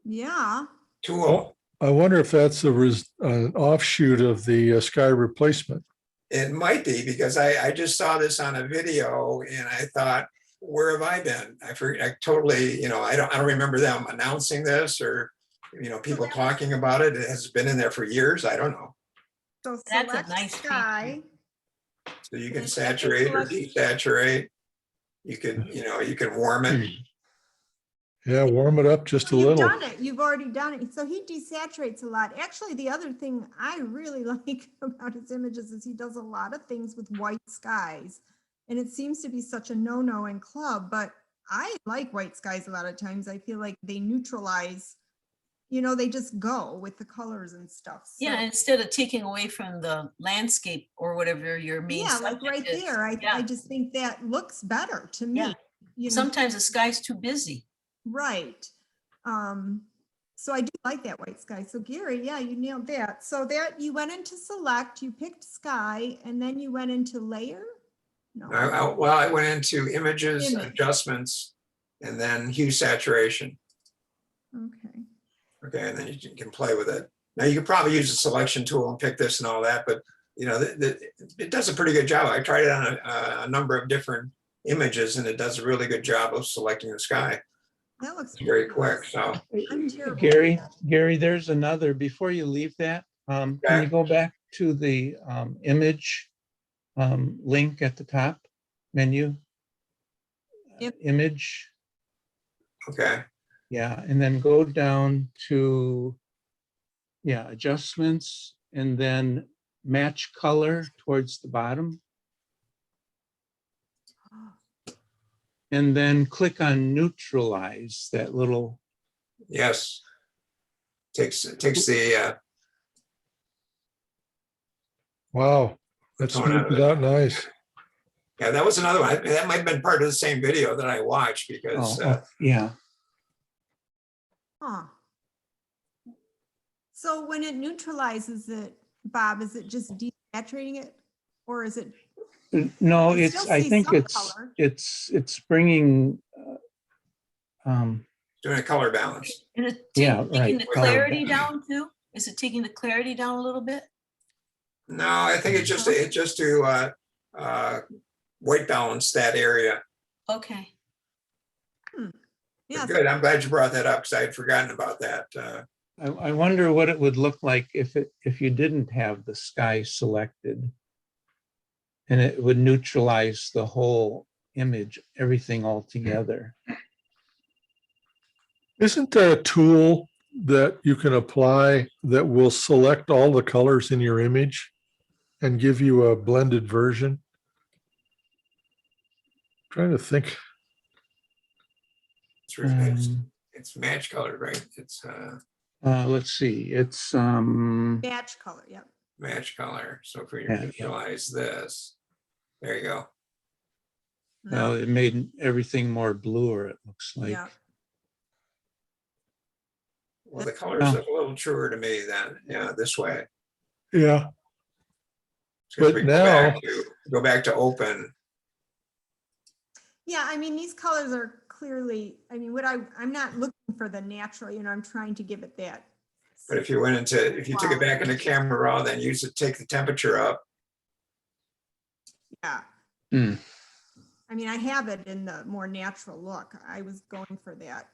Yeah. tool. I wonder if that's an offshoot of the sky replacement. It might be, because I just saw this on a video and I thought, where have I been? I forget, I totally, you know, I don't remember them announcing this or, you know, people talking about it. It has been in there for years. I don't know. So That's a select nice sky. So you can saturate or desaturate. You can, you know, you can warm it. Yeah, warm it up just a You've little. done it. You've already done it. So he desaturates a lot. Actually, the other thing I really like about his images is he does a lot of things with white skies. And it seems to be such a no-no in club, but I like white skies a lot of times. I feel like they neutralize, you know, they just go with the colors and stuff. Yeah, So, instead of taking away from the landscape or whatever your main yeah, like subject right is. there, I Yeah. just think that looks better to Yeah. me. You know, Sometimes the sky's too busy. right. So I do like that white sky. So Gary, yeah, you nailed that. So that you went into select, you picked sky, and then you went into layer? No, Well, I went into images, Image. adjustments, and then hue saturation. okay. Okay, and then you can play with it. Now you could probably use a selection tool and pick this and all that, but you know, it does a pretty good job. I tried it on a number of different images and it does a really good job of selecting the sky. That looks It's very quick, so. I'm terrible at Gary, that. Gary, there's another, before you leave that, can Okay. you go back to the image link at the top menu? Yep. Image, Okay, yeah, and then go down to, yeah, adjustments, and then match color towards the bottom. And then click on neutralize, that little, yes. Takes the, Wow, that's Going out of smoothed it. out nice. yeah, that was another one. That might have been part of the same video that I watched because yeah. Huh. So when it neutralizes it, Bob, is it just desaturating it? Or is it, No, I it's, still I see think some it's, color. it's bringing, doing a color balance. And it's Yeah, taking right. the Color clarity balance. down too? Is it taking the clarity down a little bit? No, I think it's just to white balance that area. Okay. But yeah, good, I'm glad you brought that up because I had forgotten about that. I wonder what it would look like if you didn't have the sky selected. And it would neutralize the whole image, everything all together. Isn't there a tool that you can apply that will select all the colors in your image and give you a blended version? Trying to think. It's match colored, right? It's Let's see, it's, match color, yep. match color. So if we Yeah, yeah. visualize this, there you go. well, it made everything more bluer, it looks like. Yeah, Well, the colors Oh. look a little truer to me than, yeah, this way. Yeah. So if But we now- go back to open, yeah, I mean, these colors are clearly, I mean, I'm not looking for the natural, you know, I'm trying to give it that. but if you took it back into camera raw, then take the temperature up. Yeah. Hmm. I mean, I have it in the more natural look. I was going for that.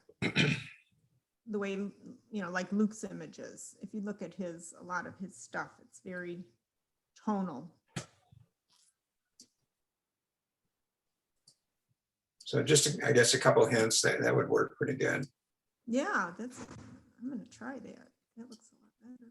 The way, you know, like Luke's images. If you look at a lot of his stuff, it's very tonal. So just, I guess, a couple of hints that would work pretty good. Yeah, I'm gonna try that. That looks a lot better.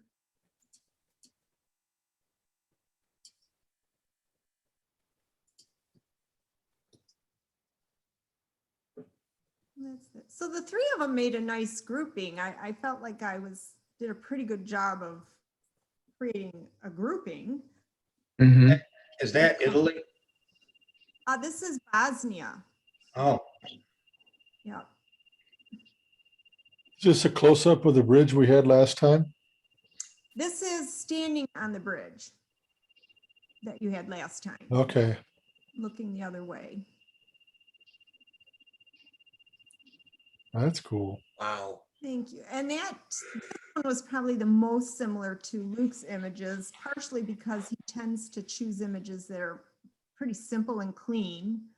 That's it. So the three of them made a nice grouping. I felt like did a pretty good job of creating a grouping. Mhm. Is that Italy? This is Bosnia. Oh, Yeah. Just a close-up of the bridge we had last time. This is standing on the bridge that you had last time, Okay. looking the other way. That's cool. Wow. Thank you. And this one was probably the most similar to Luke's images, partially because he tends to choose images that are pretty simple and clean.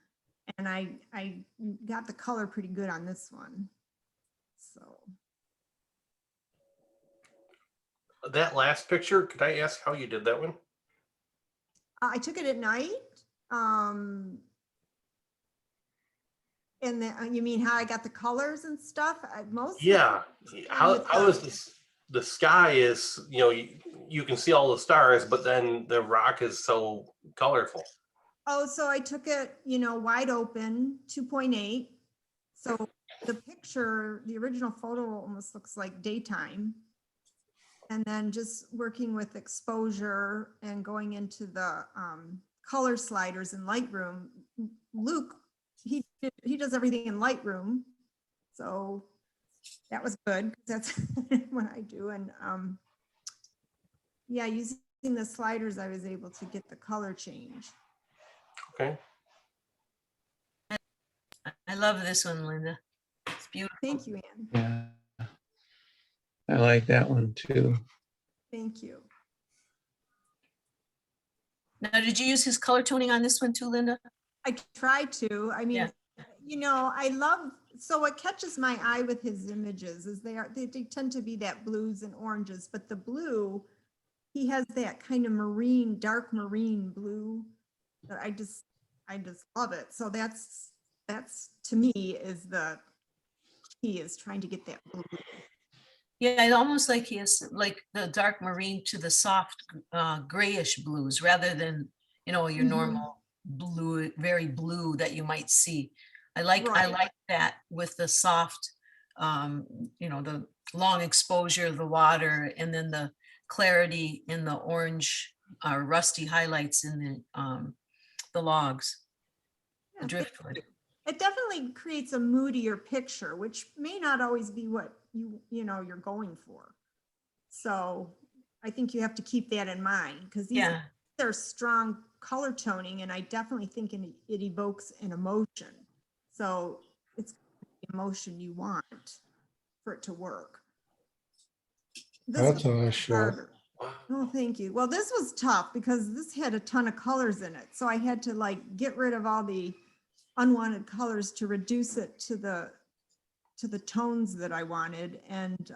And I got the color pretty good on this one. So, That last picture, could I ask how you did that one? I took it at night. And then, you mean how I got the colors and stuff? Most. Yeah. How is this? The sky is, you know, you can see all the stars, but then the rock is so colorful. Oh, so I took it, you know, wide open, 2.8, So the picture, the original photo almost looks like daytime. And then just working with exposure and going into the color sliders in Lightroom. Luke, he does everything in Lightroom. So that was good, 'cause that's what I do. And yeah, using the sliders, I was able to get the color change. Okay. I love this one, Linda. It's beautiful. Thank you, Anne. Yeah. I like that one too. Thank you. Now, did you use his color toning on this one too, Linda? I try to. I mean, I love, so what catches my eye with his images is they tend to be that blues and oranges, but the blue, he has that kind of marine, dark marine blue that I just love it. So that's to me is the key, is trying to get that blue. Yeah, it's almost like he has like the dark marine to the soft grayish blues rather than, your Mhm. normal blue, very blue that you might see. I like Right. that with the soft, the long exposure of the water and then the clarity in the orange rusty highlights in the logs, the Yeah, driftwood. it definitely creates a moodier picture, which may not always be what you're going for. So I think you have to keep that in mind, because these Yeah, are strong color toning, and I definitely think it evokes an emotion. So it's the emotion you want for it to work. This That's was a nice shot. harder. Oh, thank you. Well, this was tough because this had a ton of colors in it. So I had to get rid of all the unwanted colors to reduce it to the tones that I wanted. And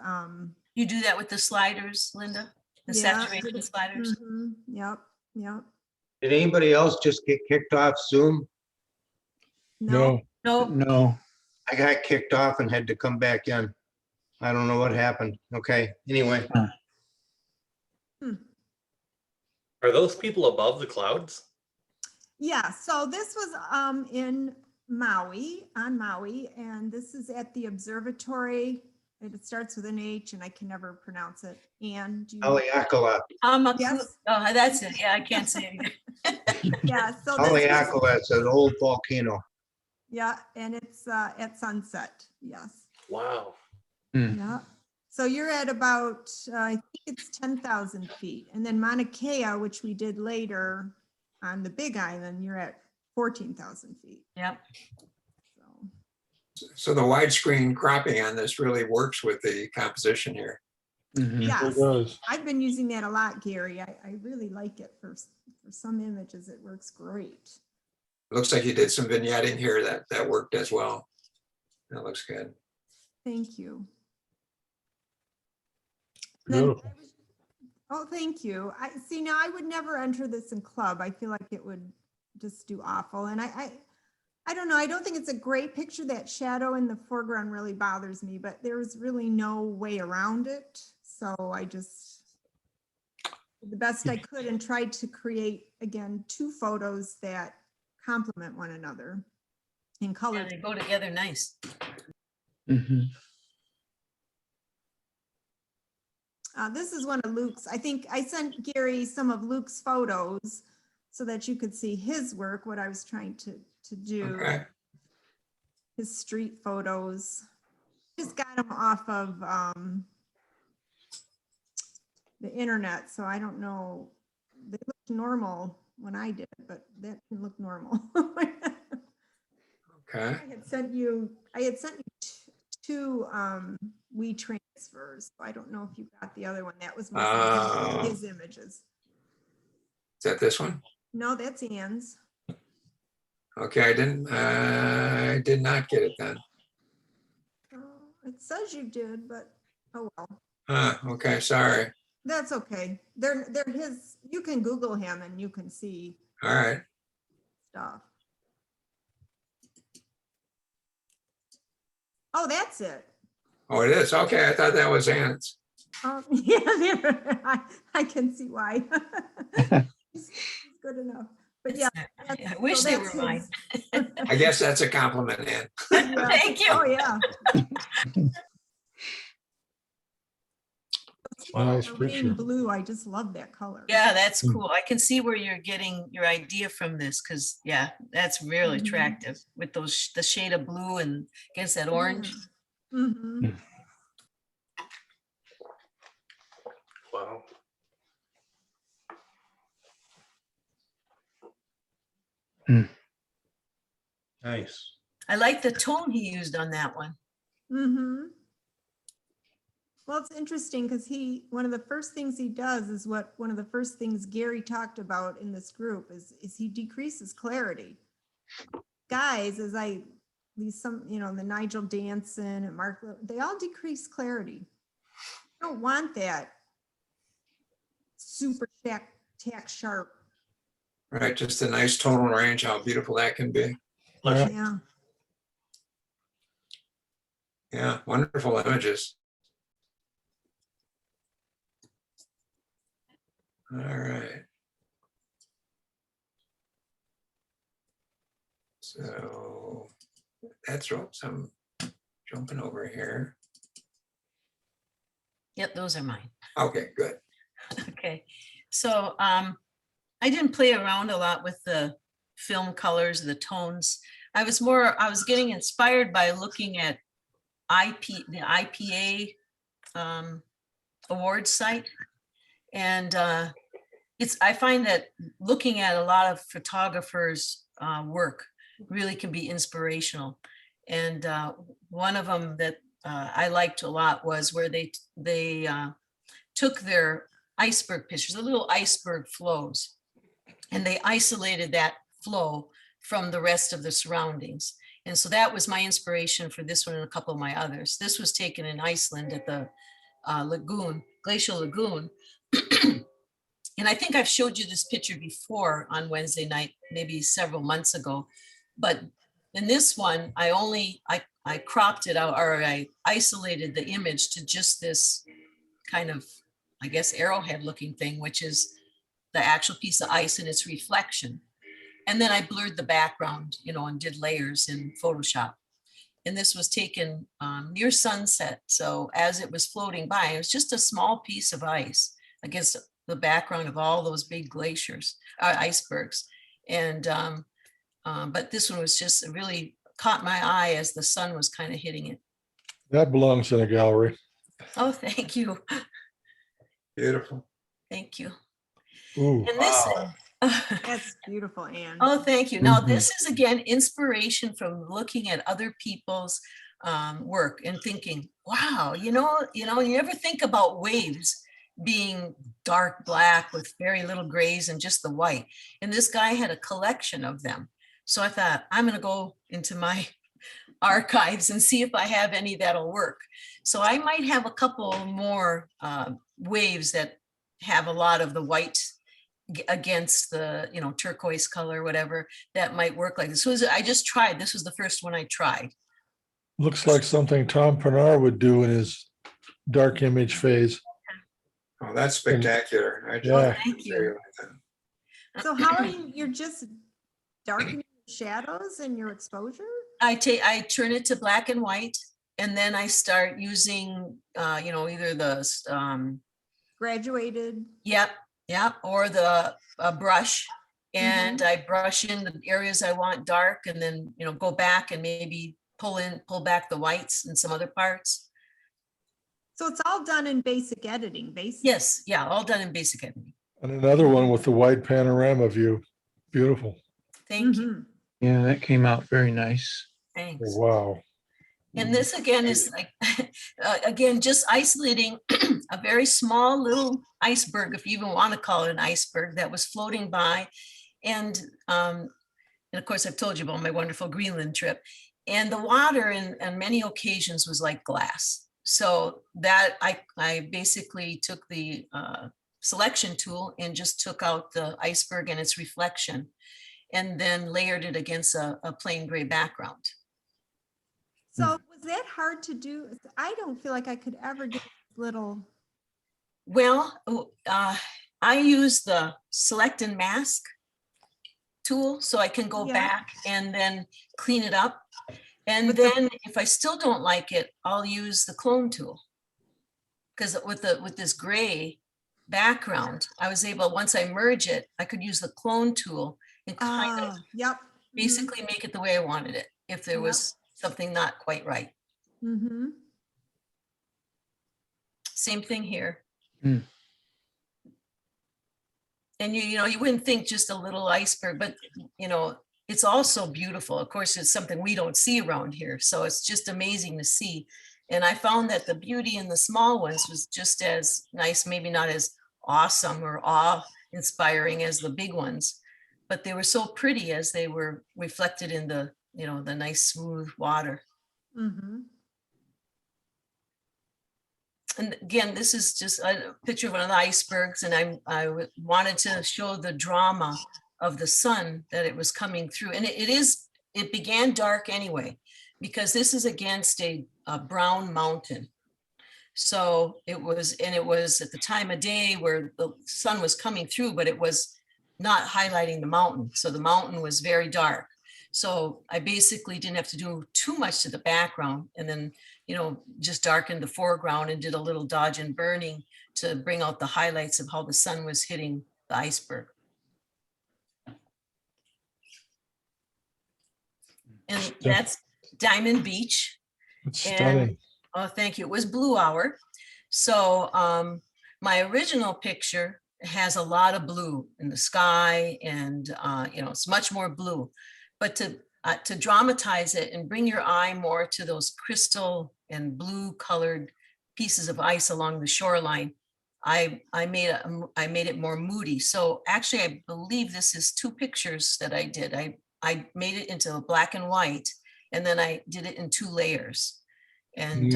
you do that with the sliders, Linda? The yeah, saturation sliders? Yep. Did anybody else just get kicked off Zoom? No, No, No, I got kicked off and had to come back in. I don't know what happened. Okay, anyway. Are those people above the clouds? yeah. So this was in Maui, on Maui, and this is at the observatory. It starts with an H, and I can never pronounce it. And Haleakala. Yes. oh, that's it. Yeah, I can't say it either. yeah. So this was, Haleakala, it's an old volcano. yeah, and it's at sunset. Yes. Wow. Yeah. So you're at about, I think it's 10,000 feet. And then Mauna Kea, which we did later on the Big Island, you're at 14,000 feet. Yep. So, So the widescreen cropping on this really works with the composition here. Mhm. yes, It does. I've been using that a lot, Gary. I really like it for some images. It works great. Looks like you did some vignetting here that worked as well. That looks good. Thank you. Then Beautiful. oh, thank you. I see, now I would never enter this in club. I feel like it would just do awful. And I don't know. I don't think it's a great picture. That shadow in the foreground really bothers me, but there's really no way around it. So I just did the best I could and tried to create, again, two photos that complement one another in color. Yeah, they go together nice. Mhm. This is one of Luke's. I think I sent Gary some of Luke's photos so that you could see his work, what I was trying to do. Okay. His street photos. Just got them off of the internet, so I don't know. They looked normal when I did it, but that didn't look normal. Okay. I had sent you two WeTransfers. I don't know if you got the other one. That was missing Oh. his images. Is that this one? No, that's Ann's. Okay, I did not get it then. Oh, it says you did, but oh well. Okay, sorry. That's okay. They're his. You can Google him and you can see All right. stuff. Oh, that's it. Oh, it is. Okay, I thought that was Ann's. Yeah, I can see why. He's good enough. But It's yeah. not- I that's- wish so they that's were mine. his- I guess that's a compliment, Ann. yeah. Thank Oh, you. yeah. Wow. Nice Marine picture. blue, I just love that color. Yeah, that's Mm. cool. I can see where you're getting your idea from this, because yeah, that's really Mhm. attractive with those, the shade of blue and against that orange. Mm-hmm. Wow. Nice. I like the tone he used on that one. Mm-hmm. Well, it's interesting because one of the first things he does is one of the first things Gary talked about in this group is he decreases clarity. Guys, the Nigel Danson and Mark, they all decrease clarity. You don't want that super tack sharp. Right, just a nice tonal range, how beautiful that can be. Yeah. Yeah. Yeah, wonderful images. All right. So that's what I'm jumping over here. Yep, those are mine. Okay, good. Okay, so I didn't play around a lot with the film colors, the tones. I was getting inspired by looking at the IPA award site. And I find that looking at a lot of photographers' work really can be inspirational. And one of them that I liked a lot was where they took their iceberg pictures, the little iceberg flows, and they isolated that flow from the rest of the surroundings. And so that was my inspiration for this one and a couple of my others. This was taken in Iceland at the glacial lagoon. And I think I've showed you this picture before on Wednesday night, maybe several months ago. But in this one, I cropped it out, or I isolated the image to just this kind of, I guess, arrowhead looking thing, which is the actual piece of ice and its reflection. And then I blurred the background, and did layers in Photoshop. And this was taken near sunset. So as it was floating by, it was just a small piece of ice against the background of all those big glaciers, icebergs. And, but this one was just, it really caught my eye as the sun was kind of hitting it. That belongs in a gallery. Oh, thank you. Beautiful. Thank you. Ooh, And this, That's beautiful, Anne. oh, thank you. Now, Mhm. this is again, inspiration from looking at other people's work and thinking, wow, you never think about waves being dark black with very little grays and just the white. And this guy had a collection of them. So I thought, I'm going to go into my archives and see if I have any that'll work. So I might have a couple more waves that have a lot of the white against the turquoise color, whatever, that might work like this. I just tried. This was the first one I tried. looks like something Tom Pernar would do in his dark image phase. Oh, that's spectacular. I just Yeah. Thank you. really like that. So how are you're just darkening shadows and your exposure? I turn it to black and white, and then I start using either the Graduated? yep, or the brush, and I brush in the areas I want dark, and then go back and maybe pull back the whites in some other parts. So it's all done in basic editing, basically? Yes, yeah, all done in basic editing. And another one with the wide panorama view. Beautiful. Thank you. Mhm. Yeah, that came out very nice. Thanks. Wow. And this again is like, again, just isolating a very small little iceberg, if you even want to call it an iceberg, that was floating by. And of course, I've told you about my wonderful Greenland trip. And the water on many occasions was like glass. So that I basically took the selection tool and just took out the iceberg and its reflection, and then layered it against a plain gray background. So was that hard to do? I don't feel like I could ever get little, Well, I use the select and mask. tool so I can go Yeah. back and then clean it up. And With the- then if I still don't like it, I'll use the clone tool. Because with this gray background, I was able, once I merge it, I could use the clone tool and kind of Yep. basically make it the way I wanted it, if there Yep. was something not quite right. Mm-hmm. Same thing here. Hmm. And you know, you wouldn't think just a little iceberg, but you know, it's also beautiful. Of course, it's something we don't see around here. So it's just amazing to see. And I found that the beauty in the small ones was just as nice, maybe not as awesome or awe-inspiring as the big ones, but they were so pretty as they were reflected in the, you know, the nice smooth water. Mm-hmm. And again, this is just a picture of one of the icebergs, and I wanted to show the drama of the sun that it was coming through. And it began dark anyway, because this is against a brown mountain. So it was at the time of day where the sun was coming through, but it was not highlighting the mountain. So the mountain was very dark. So I basically didn't have to do too much to the background, and then, you know, just darkened the foreground and did a little dodge and burning to bring out the highlights of how the sun was hitting the iceberg. And that's Diamond Beach. It's And, stunning. oh, thank you. It was blue hour. So my original picture has a lot of blue in the sky, and you know, it's much more blue. But to dramatize it and bring your eye more to those crystal and blue colored pieces of ice along the shoreline, I made it more moody. So actually, I believe this is 2 pictures that I did. I made it into black and white, and then I did it in 2 layers. And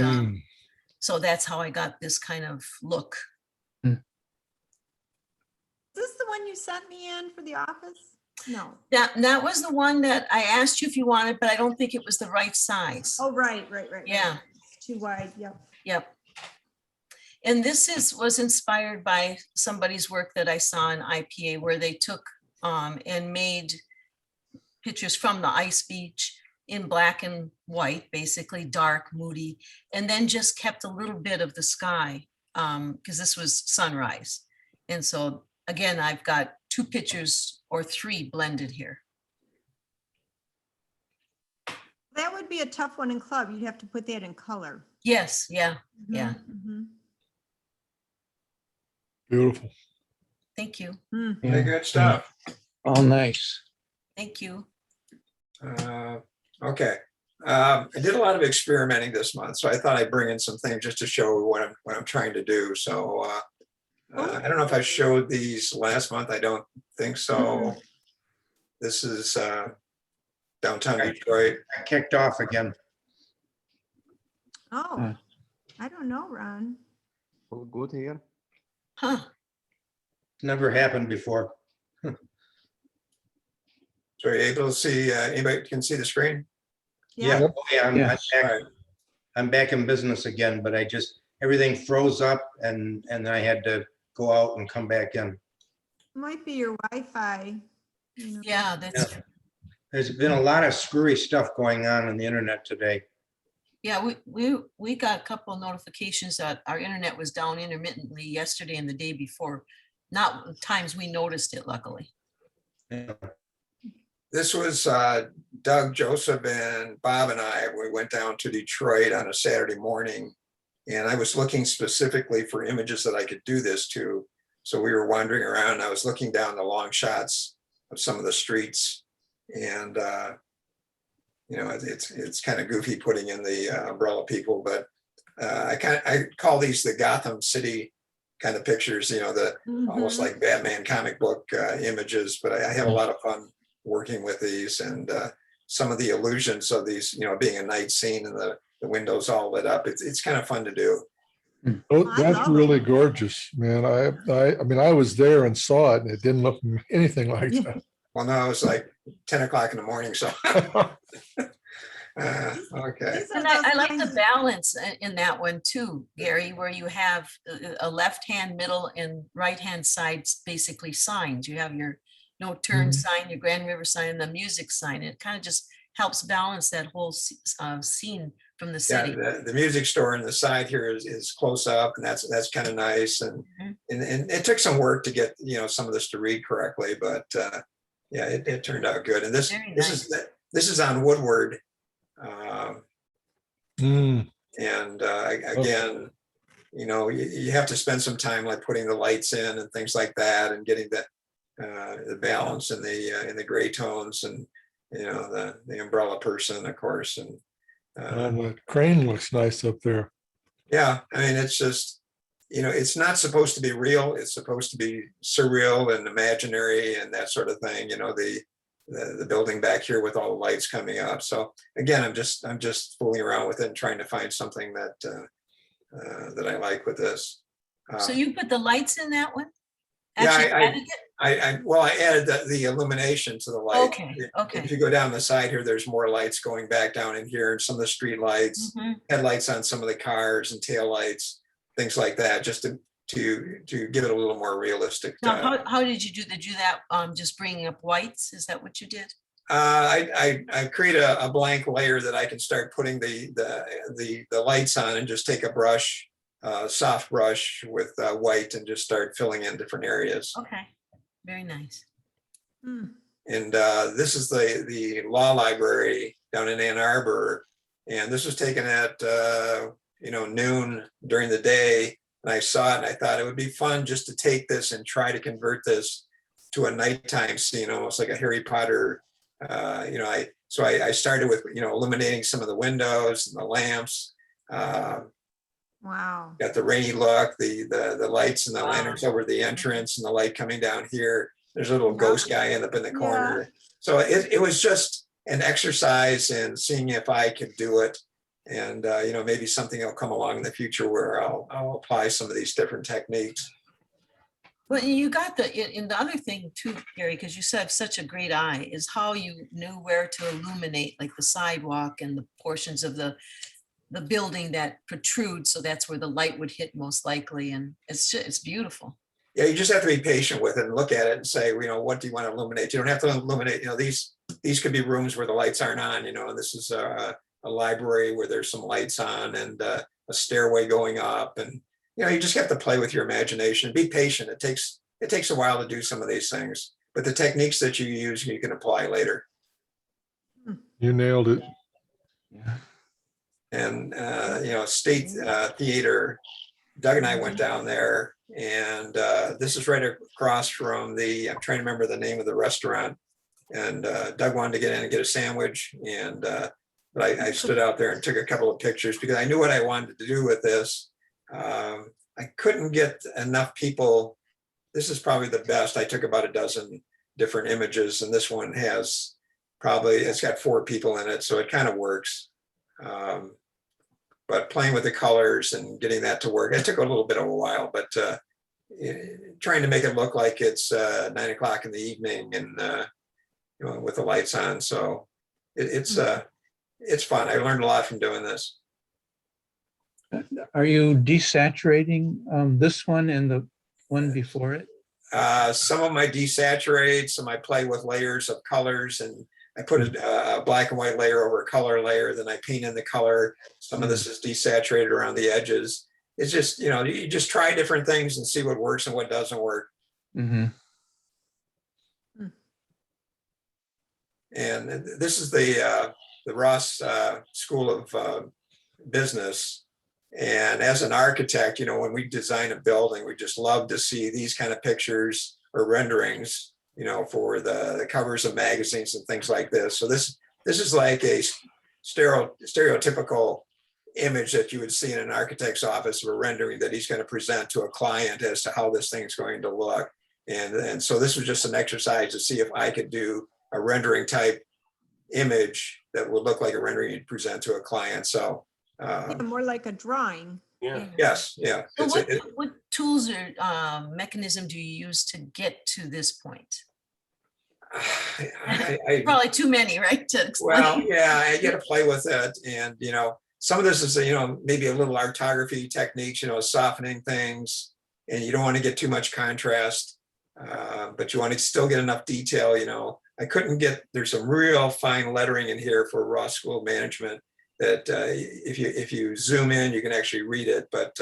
so that's how I got this kind of look. Is this the one you sent me in for the office? No. That was the one that I asked you if you wanted, but I don't think it was the right size. Oh, right. Yeah. It's too wide. Yep. Yep. And this was inspired by somebody's work that I saw in IPA, where they took and made pictures from the ice beach in black and white, basically dark, moody, and then just kept a little bit of the sky, because this was sunrise. And so again, I've got 2 pictures or 3 blended here. That would be a tough one in club. You'd have to put that in color. Yes, yeah, yeah. Mhm. Beautiful. Thank you. Mm. Very good stuff. All nice. Thank you. Okay. I did a lot of experimenting this month, so I thought I'd bring in some things just to show what I'm trying to do. So I don't know if I showed these last month. I don't think so. This is downtown Detroit. I kicked off again. Oh, I don't know, Ron. All good here. Huh. Never happened before. So are you able to see, anybody can see the screen? Yeah, Yeah. oh, yeah, I'm Yeah. back. I'm back in business again, but everything froze up and I had to go out and come back in. Might be your Wi-Fi. you know. Yeah, that's, Yeah. There's been a lot of screwy stuff going on the internet today. yeah, we got a couple of notifications that our internet was down intermittently yesterday and the day before. Not times we noticed it, luckily. Yeah. This was Doug, Joseph, and Bob and I. We went down to Detroit on a Saturday morning, and I was looking specifically for images that I could do this to. So we were wandering around, and I was looking down the long shots of some of the streets, and you know, it's kind of goofy putting in the umbrella people, but I call these the Gotham City kind of pictures. You know, the almost Mhm. like Batman comic book images. But I have a lot of fun working with these, and some of the illusions of these, you know, being a night scene and the windows all lit up. It's kind of fun to do. Oh, I that's love really it. gorgeous, man. I mean, I was there and saw it, and it didn't look anything like that. Well, no, it's like 10 o'clock in the morning. So, okay. These are And I those like kinds the of- balance in that one too, Gary, where you have a left-hand, middle, and right-hand sides basically signs. You have your no turn Mhm. sign, your Grand River sign, and the music sign. It kind of just helps balance that whole scene from the Yeah, city. the music store on the side here is close up, and that's kind of nice. And, Mhm. and it took some work to get, some of this to read correctly, but yeah, it turned out good. And Very this is on Woodward. Um, Mm, And again, you have to spend some time like putting the lights in and things like that, and getting the balance in the gray tones, and the umbrella person, of course. And and the crane looks nice up there. yeah, I mean, it's just, it's not supposed to be real. It's supposed to be surreal and imaginary and that sort of thing. The building back here with all the lights coming up. So again, I'm just fooling around with it and trying to find something that that I like with this. So you put the lights in that one? Yeah, Actually I- added it? I added the illumination to the light. Okay, If okay. you go down the side here, there's more lights going back down in here, and some of the street lights, Mhm. headlights on some of the cars and tail lights, things like that, just to give it a little more realistic. Now, how did you do that? Just bringing up whites? Is that what you did? I create a blank layer that I can start putting the lights on, and just take a brush, soft brush with white, and just start filling in different areas. Okay, very nice. Hmm. And this is the law library down in Ann Arbor, and this was taken at noon during the day. And I saw it, and I thought it would be fun just to take this and try to convert this to a nighttime scene, almost like a Harry Potter. I started with illuminating some of the windows and the lamps. Wow. Got the rainy look, the lights and the Wow. lanterns over the entrance, and the light coming down here. There's a little ghost guy up in the Yeah. corner. So it was just an exercise in seeing if I could do it. And maybe something will come along in the future where I'll apply some of these different techniques. Well, you got in the other thing too, Gary, because you said such a great eye, is how you knew where to illuminate, like the sidewalk and the portions of the building that protrude. So that's where the light would hit most likely. And it's beautiful. Yeah, you just have to be patient with it and look at it and say, what do you want to illuminate? You don't have to illuminate, these could be rooms where the lights aren't on, and this is a library where there's some lights on, and a stairway going up, and you just have to play with your imagination. Be patient. It takes a while to do some of these things, but the techniques that you use, you can apply later. You nailed it. Yeah. And State Theater, Doug and I went down there, and this is right across from I'm trying to remember the name of the restaurant, and Doug wanted to get in and get a sandwich, and but I stood out there and took a couple of pictures because I knew what I wanted to do with this. I couldn't get enough people. This is probably the best. I took about a dozen different images, and this one it's got 4 people in it, so it kind of works. But playing with the colors and getting that to work, it took a little bit of a while, but trying to make it look like it's 9 o'clock in the evening, and with the lights on. So it's fun. I learned a lot from doing this. Are you desaturating this one and the one before it? Some of my desaturate, some I play with layers of colors, and I put a black and white layer over a color layer, then I paint in the color. Some of this is desaturated around the edges. It's just, you just try different things and see what works and what doesn't work. Mm-hmm. And this is the Ross School of Business. And as an architect, when we design a building, we just love to see these kind of pictures or renderings, for the covers of magazines and things like this. So this is like a stereotypical image that you would see in an architect's office, of a rendering that he's going to present to a client as to how this thing's going to look. And so this was just an exercise to see if I could do a rendering type image that would look like a rendering you'd present to a client. So Yeah, more like a drawing. Yeah. yes, yeah. So It's what tools or mechanism do you use to get to this point? I Probably too many, right? To explain. well, yeah, I get to play with it, and some of this is maybe a little artography techniques, softening things, and you don't want to get too much contrast. But you want to still get enough detail, you know. I couldn't get, there's some real fine lettering in here for Ross School of Management that if you zoom in, you can actually read it. But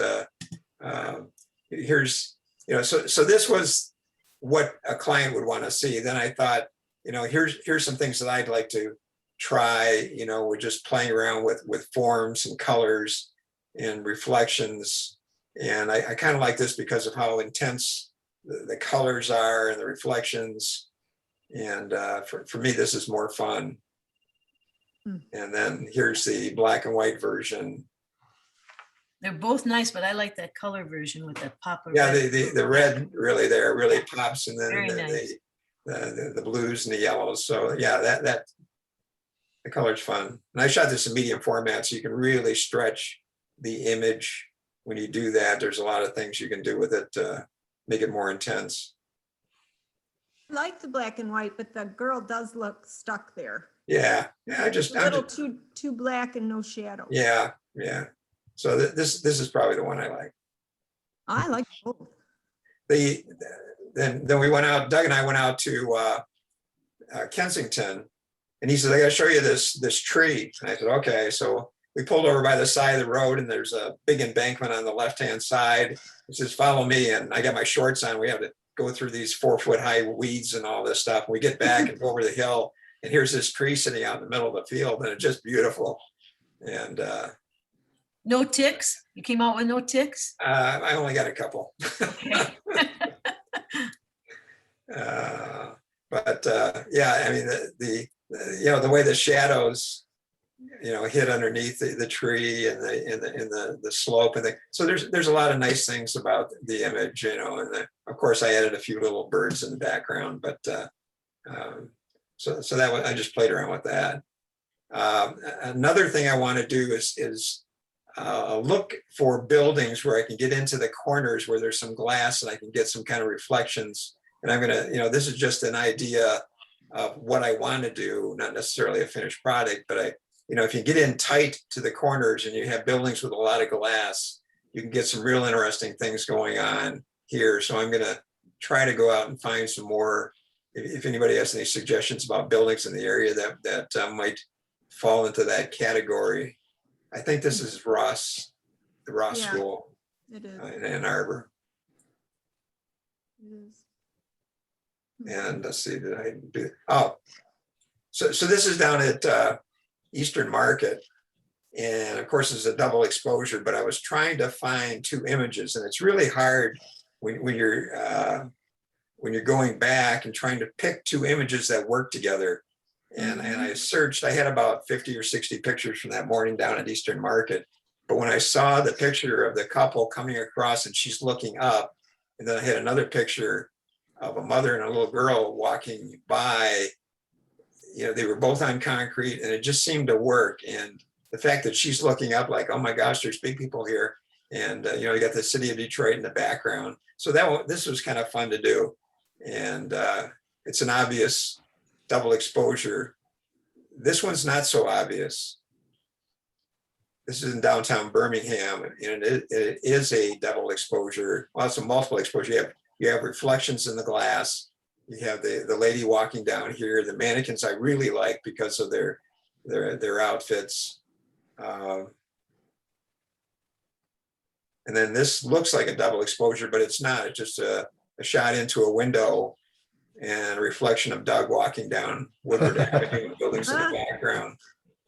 here's, you know, so this was what a client would want to see. Then I thought, you know, here's some things that I'd like to try. You know, we're just playing around with forms and colors and reflections. And I kind of like this because of how intense the colors are and the reflections. And for me, this is more fun. And then here's the black and white version. They're both nice, but I like that color version with that pop of Yeah, red. the red really there really pops, and then Very nice. the blues and the yellows. So yeah, that the color's fun. And I shot this in medium format, so you can really stretch the image when you do that. There's a lot of things you can do with it to make it more intense. I like the black and white, but the girl does look stuck there. Yeah, I A just little too black and no shadow. yeah. So this is probably the one I like. I like both. Then we went out, Doug and I went out to Kensington, and he said, I gotta show you this tree. And I said, okay. So we pulled over by the side of the road, and there's a big embankment on the left-hand side. He says, follow me. And I got my shorts on. We have to go through these 4-foot high weeds and all this stuff. And we get back and go over the hill, and here's this tree sitting out in the middle of the field, and it's just beautiful. And No ticks? You came out with no ticks? I only got a couple. Okay. But yeah, I mean, the you know, the way the shadows, you know, hit underneath the tree and the slope, and so there's a lot of nice things about the image, you know. And of course I added a few little birds in the background, but so that was, I just played around with that. Another thing I want to do is look for buildings where I can get into the corners where there's some glass and I can get some kind of reflections. And I'm gonna, you know, this is just an idea of what I want to do, not necessarily a finished product, but you know, if you get in tight to the corners and you have buildings with a lot of glass, you can get some real interesting things going on here. So I'm gonna try to go out and find some more. If anybody has any suggestions about buildings in the area that might fall into that category. I think this is Ross, the Ross Yeah. School It is. in Ann Arbor. It is. And let's see, did I do? Oh, so this is down at Eastern Market. And of course, it's a double exposure, but I was trying to find two images, and it's really hard when you're going back and trying to pick two images that work together. And I searched, I had about 50 or 60 pictures from that morning down at Eastern Market. But when I saw the picture of the couple coming across and she's looking up, and then I had another picture of a mother and a little girl walking by, you know, they were both on concrete, and it just seemed to work. And the fact that she's looking up like, oh my gosh, there's big people here. And, you know, you got the city of Detroit in the background. So this was kind of fun to do. And it's an obvious double exposure. This one's not so obvious. This is in downtown Birmingham, and it is a double exposure. Well, it's a multiple exposure. You have reflections in the glass. You have the lady walking down here. The mannequins I really like because of their outfits. And then this looks like a double exposure, but it's not. It's just a shot into a window and a reflection of Doug walking down Woodward Avenue and buildings in the background.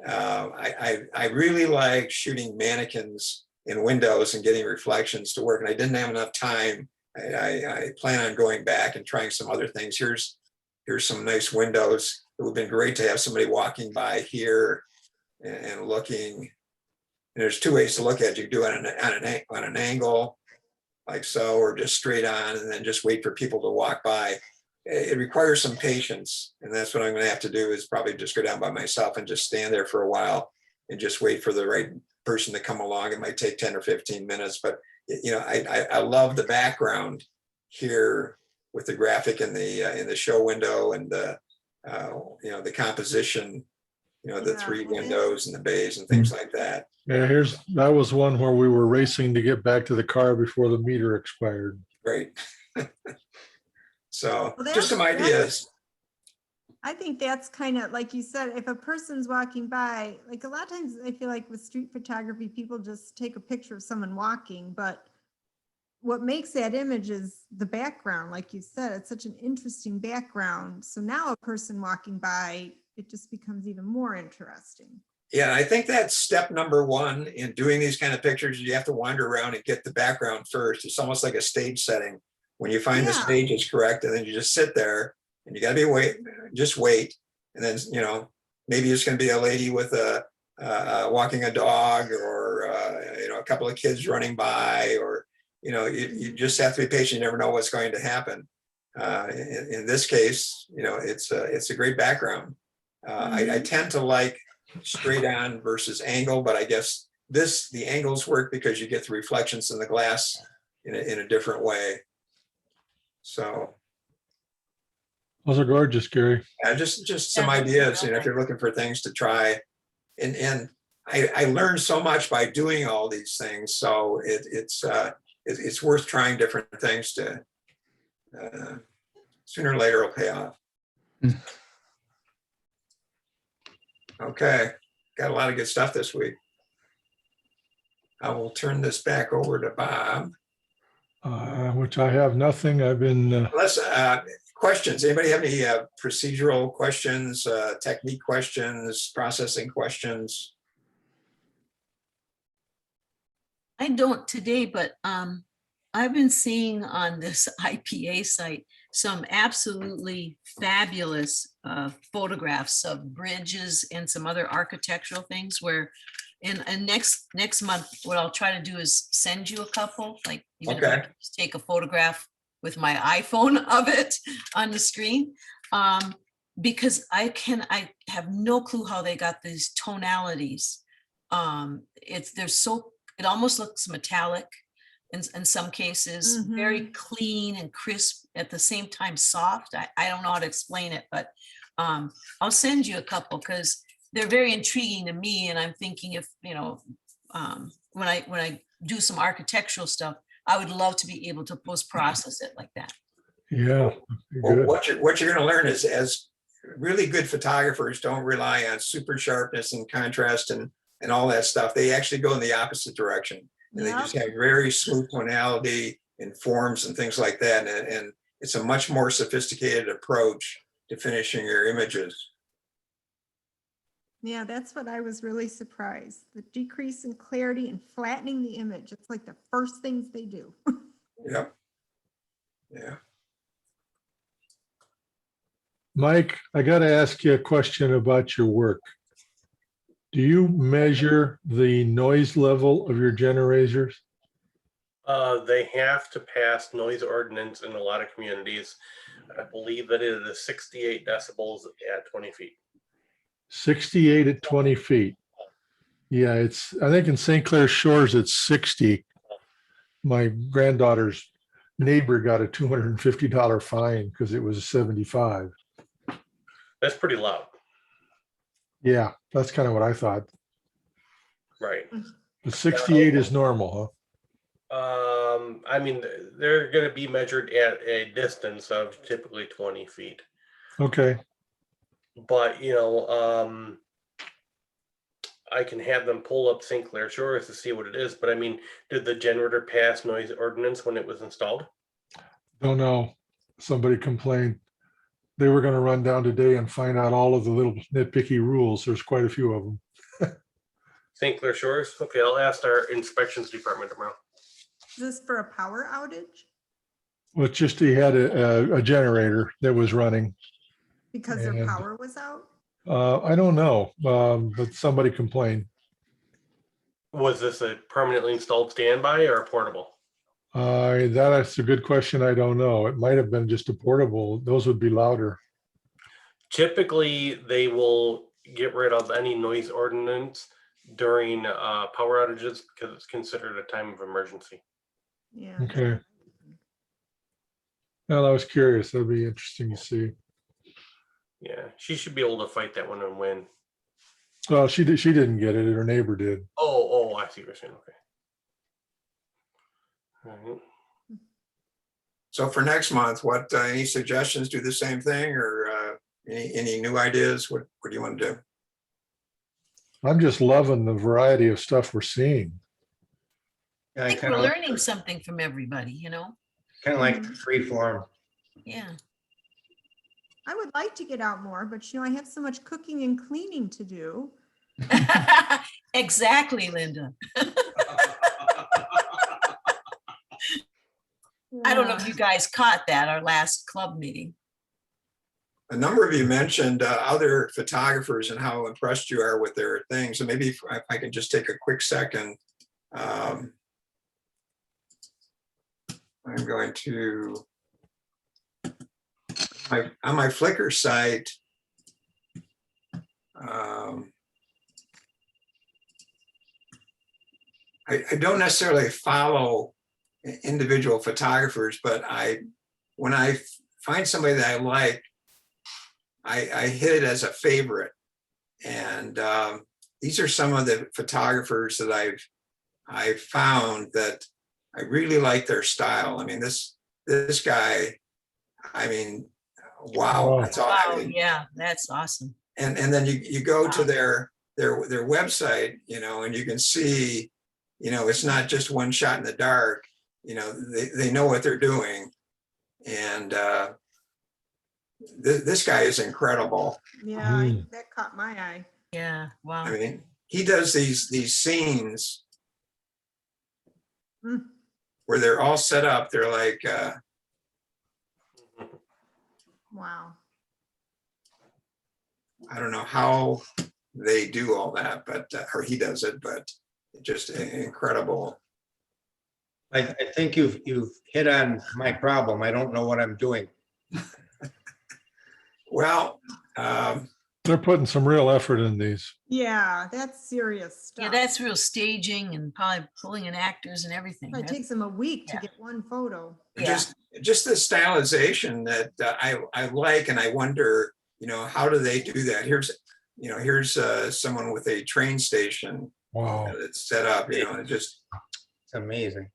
I really like shooting mannequins in windows and getting reflections to work, and I didn't have enough time. I plan on going back and trying some other things. Here's some nice windows. It would have been great to have somebody walking by here and looking. And there's two ways to look at it. You can do it on an angle, like so, or just straight on, and then just wait for people to walk by. It requires some patience, and that's what I'm going to have to do, is probably just go down by myself and just stand there for a while and just wait for the right person to come along. It might take 10 or 15 minutes, but you know, I love the background here with the graphic in the show window and the you know, the composition, you know, the Yeah, three it is. windows and the bays and things like that. Yeah, that was one where we were racing to get back to the car before the meter expired. Great. So Well, just some that's- ideas. I think that's kind of, like you said, if a person's walking by, like a lot of times I feel like with street photography, people just take a picture of someone walking, but what makes that image is the background, like you said, it's such an interesting background. So now a person walking by, it just becomes even more interesting. Yeah, I think that's step number one in doing these kind of pictures. You have to wander around and get the background first. It's almost like a stage setting. When you find the Yeah. stage is correct, and then you just sit there and you gotta be just wait. And then, maybe it's gonna be a lady with walking a dog, or, a couple of kids running by, or, you just have to be patient. You never know what's going to happen. In this case, it's a great background. I tend to like straight on versus angle, but I guess the angles work because you get the reflections in the glass in a different way. So Those are gorgeous, Gary. just some Yeah, ideas, okay. if you're looking for things to try. And I learned so much by doing all these things. So it's worth trying different things to sooner or later it'll pay off. Mm. Okay, got a lot of good stuff this week. I will turn this back over to Bob. Which I have nothing. I've been, Let's, questions. Anybody have any procedural questions, technique questions, processing questions? I don't today, but I've been seeing on this IPA site some absolutely fabulous photographs of bridges and some other architectural things where and next month, what I'll try to do is send you a couple, like even if I Okay. can just take a photograph with my iPhone of it on the screen. Because I have no clue how they got these tonalities. It almost looks metallic in some cases, very clean and crisp, at the same time soft. I don't know how to explain it, but I'll send you a couple because they're very intriguing to me. And I'm thinking if, when I do some architectural stuff, I would love to be able to post-process it like that. yeah. Well, Good. what you're going to learn is, as really good photographers don't rely on super sharpness and contrast and all that stuff. They actually go in the opposite direction, and they just have very smooth tonality and forms and things like that. And it's a much more sophisticated approach to finishing your images. Yeah, that's what I was really surprised. The decrease in clarity and flattening the image. It's like the first things they do. Yep. Yeah. Mike, I got to ask you a question about your work. Do you measure the noise level of your generators? They have to pass noise ordinance in a lot of communities. I believe that it is 68 decibels at 20 feet. 68 at 20 feet. Yeah, I think in St. Clair Shores, it's 60. My granddaughter's neighbor got a $250 fine because it was 75. That's pretty loud, Yeah, that's kind of what I thought. right? The 68 is normal, I mean, they're going to be measured at a distance of typically 20 feet. huh? Okay. But, I can have them pull up St. Clair Shores to see what it is. But I mean, did the generator pass noise ordinance when it was installed? Don't know. Somebody complained. They were going to run down today and find out all of the little nitpicky rules. There's quite a few of them. St. Clair Shores? Okay, I'll ask our inspections department tomorrow. Is this for a power outage? Well, it's just he had a generator that was running. Because their And- power was out? I don't know, but somebody complained. Was this a permanently installed standby or a portable? That's a good question. I don't know. It might have been just a portable. Those would be louder. Typically, they will get rid of any noise ordinance during power outages because it's considered a time of emergency. Yeah. Okay. Well, I was curious. That'd be interesting to see. Yeah, she should be able to fight that one and win. Well, she didn't get it. Her neighbor did. Oh, I see what you're saying. Okay. All right. So for next month, what, any suggestions? Do the same thing, or any new ideas? What do you want to do? I'm just loving the variety of stuff we're seeing. Yeah, I I think kind we're of like, learning something from everybody, you know? the free form. Yeah. I would like to get out more, but I have so much cooking and cleaning to do. Exactly, Linda. I don't know if you guys caught that, our last club meeting. A number of you mentioned other photographers and how impressed you are with their things. And maybe if I can just take a quick second. I'm going to, on my Flickr site, I don't necessarily follow individual photographers, but when I find somebody that I like, I hit it as a favorite. And these are some of the photographers that I've found that I really like their style. I mean, this guy, I mean, wow, that's all. I Wow, mean, yeah, that's awesome. and then you go to Wow. their website, and you can see, it's not just one shot in the dark. They know what they're doing, and this guy is incredible. Yeah, that caught my eye. Yeah, wow. I mean, he does these scenes Mm. where they're all set up. They're like, Wow. I don't know how they do all that, but or he does it, but just incredible. I think you've hit on my problem. I don't know what I'm doing. Well, They're putting some real effort in these. Yeah, that's serious stuff. Yeah, that's real staging and probably pulling in actors and everything. It takes them a week to Yeah. get one photo. Yeah. just the stylization that I like, and I wonder, how do they do that? Here's someone with a train station Wow. that's set up, just It's amazing.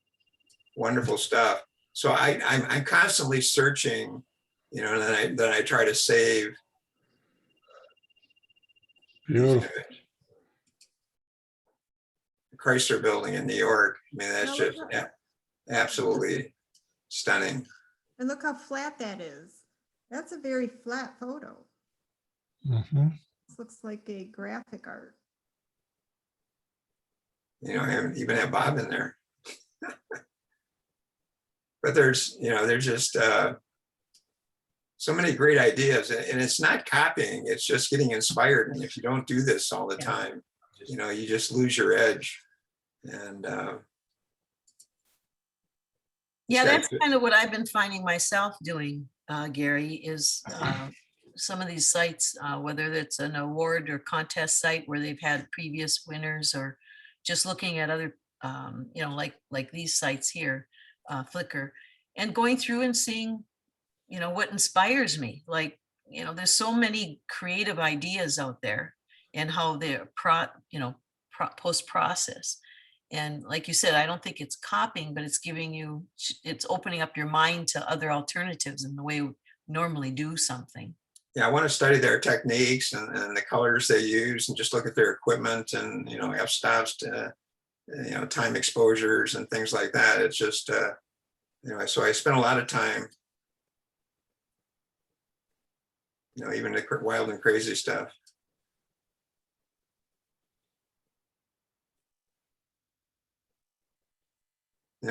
wonderful stuff. So I'm constantly searching, and then I try to save. Beautiful. The Chrysler Building in New York. I mean, that's Oh, just look at- absolutely stunning. And look how flat that is. That's a very flat photo. Mhm. This looks like a graphic art. I even have Bob in there. But there's just so many great ideas, and it's not copying, it's just getting inspired. And if you don't do this all the Yeah. time, you just lose your edge. And Yeah, Yeah, that's good. kind of what I've been finding myself doing, Gary, is some of these sites, whether it's an award or contest site where they've had previous winners, or just looking at other, like these sites here, Flickr, and going through and seeing, what inspires me. Like, there's so many creative ideas out there, and how they're post-process. And like you said, I don't think it's copying, but it's opening up your mind to other alternatives in the way we normally do something. yeah, I want to study their techniques and the colors they use, and just look at their equipment, and f-stops to time exposures and things like that. It's just so I spent a lot of time, even the wild and crazy stuff.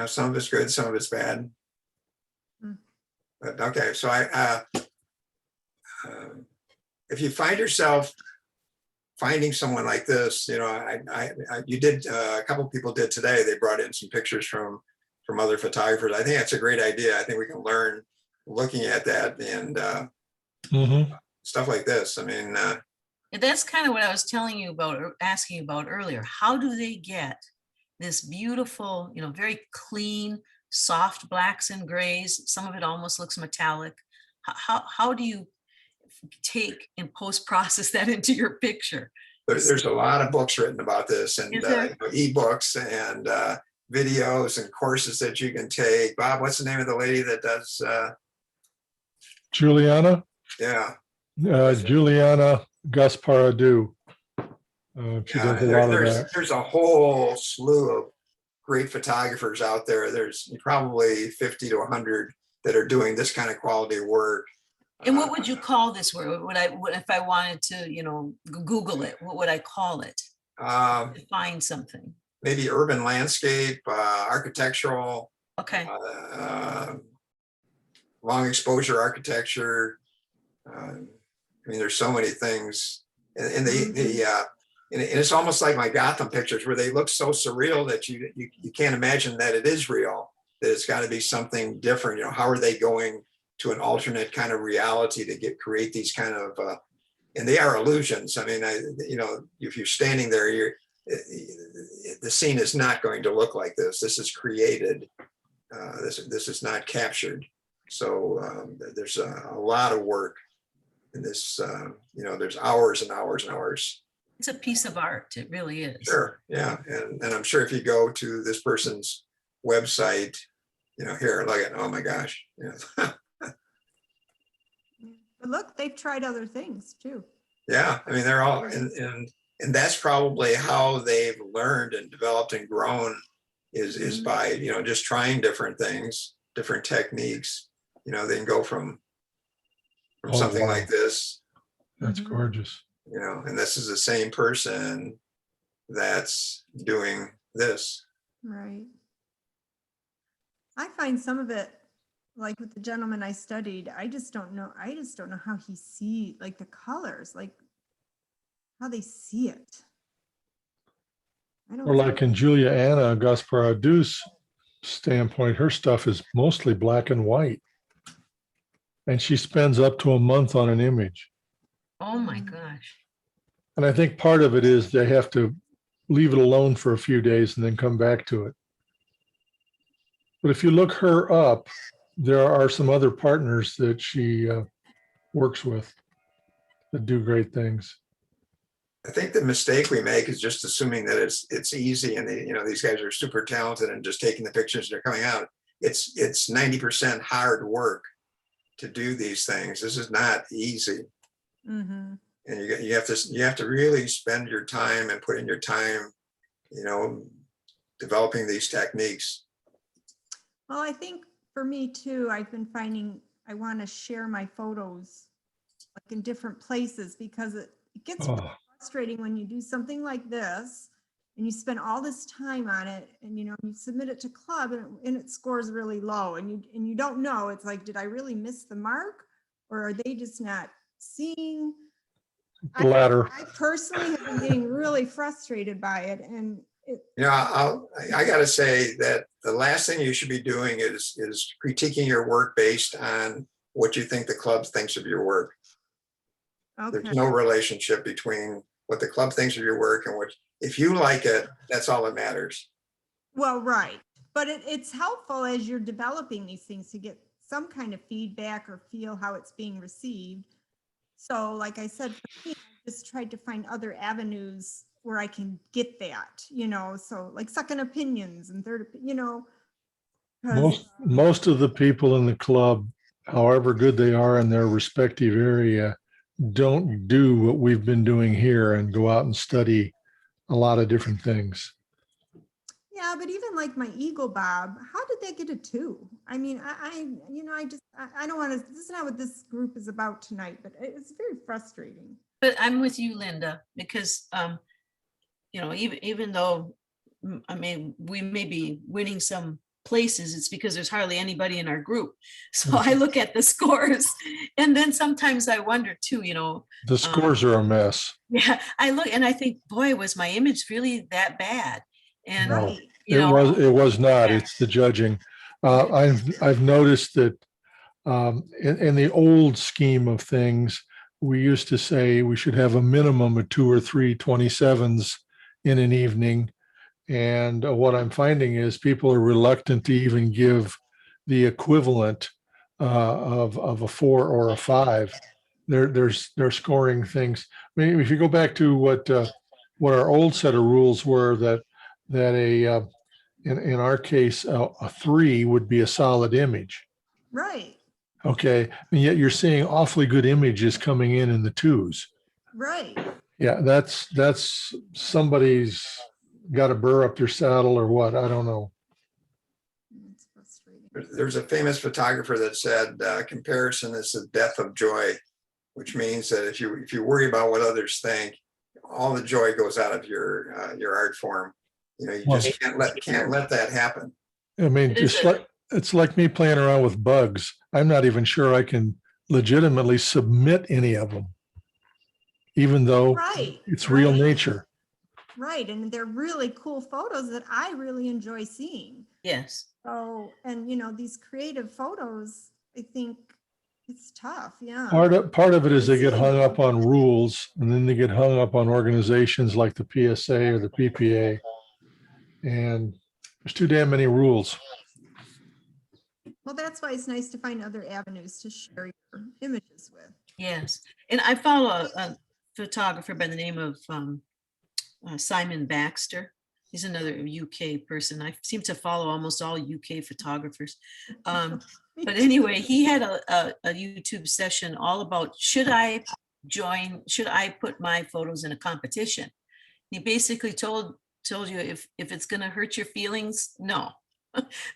Some of it's good, some of it's bad. Mm. But okay, so if you find yourself finding someone like this, you did, a couple of people did today. They brought in some pictures from other photographers. I think that's a great idea. I think we can learn looking at that and Mhm. stuff like this. I mean, And that's kind of what I was telling you about, or asking you about earlier. How do they get this beautiful, very clean, soft blacks and grays? Some of it almost looks metallic. How do you take and post-process that into your picture? there's a lot of books written about this, and Is there? ebooks, and videos and courses that you can take. Bob, what's the name of the lady that does, Juliana, yeah. Juliana Gasparadou. She Yeah, does a lot of there's, that. there's a whole slew of great photographers out there. There's probably 50 to 100 that are doing this kind of quality work. And what would you call this word? If I wanted to, Google it, what would I call it? Find something. Maybe urban landscape, architectural, Okay. long exposure architecture. I mean, there's so many things, and it's almost like my Gotham pictures where they look so surreal that you can't imagine that it is real. That it's got to be something different. How are they going to an alternate kind of reality to create these kind of, and they are illusions. I mean, if you're standing there, the scene is not going to look like this. This is created. This is not captured. So there's a lot of work in this. There's hours and hours and hours. It's a piece of art. It really is. Sure. Yeah. And I'm sure if you go to this person's website, here, look at, oh my gosh. But look, they've tried other things too. Yeah. I mean, they're all, and that's probably how they've learned and developed and grown is by, just trying different things, different techniques. They can go from Oh, something wow. like this, That's gorgeous. and this is the same person that's doing this. Right. I find some of it, like with the gentleman I studied, I just don't know how he see like the colors, like how they see it. I don't Or like in Juliana Gasparadou's standpoint, her stuff is mostly black and white. And she spends up to a month on an image. Oh my gosh. And I think part of it is they have to leave it alone for a few days and then come back to it. But if you look her up, there are some other partners that she works with that do great things. I think the mistake we make is just assuming that it's easy and these guys are super talented and just taking the pictures that are coming out. It's 90% hard work to do these things. This is not easy. Mm-hmm. And you have to really spend your time and put in your time, developing these techniques. Well, I think for me too, I've been finding I want to share my photos like in different places because it gets Oh, frustrating when you do something like this and you spend all this time on it and you submit it to club and it scores really low and you don't know. It's like, did I really miss the mark or are they just not seeing? the latter. I personally have been getting really frustrated by it and I got to say that the last thing you should be doing is critiquing your work based on what you think the club thinks of your work. okay. There's no relationship between what the club thinks of your work and if you like it, that's all that matters. Well, right. But it's helpful as you're developing these things to get some kind of feedback or feel how it's being received. So like I said, for me, I just tried to find other avenues where I can get that, so like second opinions and third, 'cause, Most of the people in the club, however good they are in their respective area, don't do what we've been doing here and go out and study a lot of different things. yeah, but even like my Eagle Bob, how did they get a 2? I mean, I don't want to, this is not what this group is about tonight, but it's very frustrating. But I'm with you, Linda, because, even though, we may be winning some places, it's because there's hardly anybody in our group. So I look at the scores and then sometimes I wonder too, The scores are a mess. yeah, I look and I think, boy, was my image really that bad? And, No. Right. It was not. Yeah. It's the judging. I've noticed that in the old scheme of things, we used to say we should have a minimum of 2 or 3 27s in an evening. And what I'm finding is people are reluctant to even give the equivalent of a 4 or a 5. They're scoring things. I mean, if you go back to what our old set of rules were, that in our case, a 3 would be a solid image. Right, Okay, and yet you're seeing awfully good images coming in the 2s. right. Yeah, that's somebody's got a burr up their saddle or what, I don't know. It's frustrating. There's a famous photographer that said, comparison is the death of joy, which means that if you worry about what others think, all the joy goes out of your art form. You know, you just can't let that happen. I mean, It is it's like me playing around with bugs. I'm not even sure I can legitimately submit any of them, even though Right. it's real right, nature. Right, and they're really cool photos that I really enjoy seeing. Yes. So, and you know, these creative photos, I think it's tough, yeah. Part of it is they get hung up on rules, and then they get hung up on organizations like the PSA or the PPA. And there's too damn many rules. Well, that's why it's nice to find other avenues to share your images with. Yes, and I follow a photographer by the name of Simon Baxter. He's another UK person. I seem to follow almost all UK photographers. But anyway, he had a YouTube session all about, should I put my photos in a competition? He basically told you if it's going to hurt your feelings, no.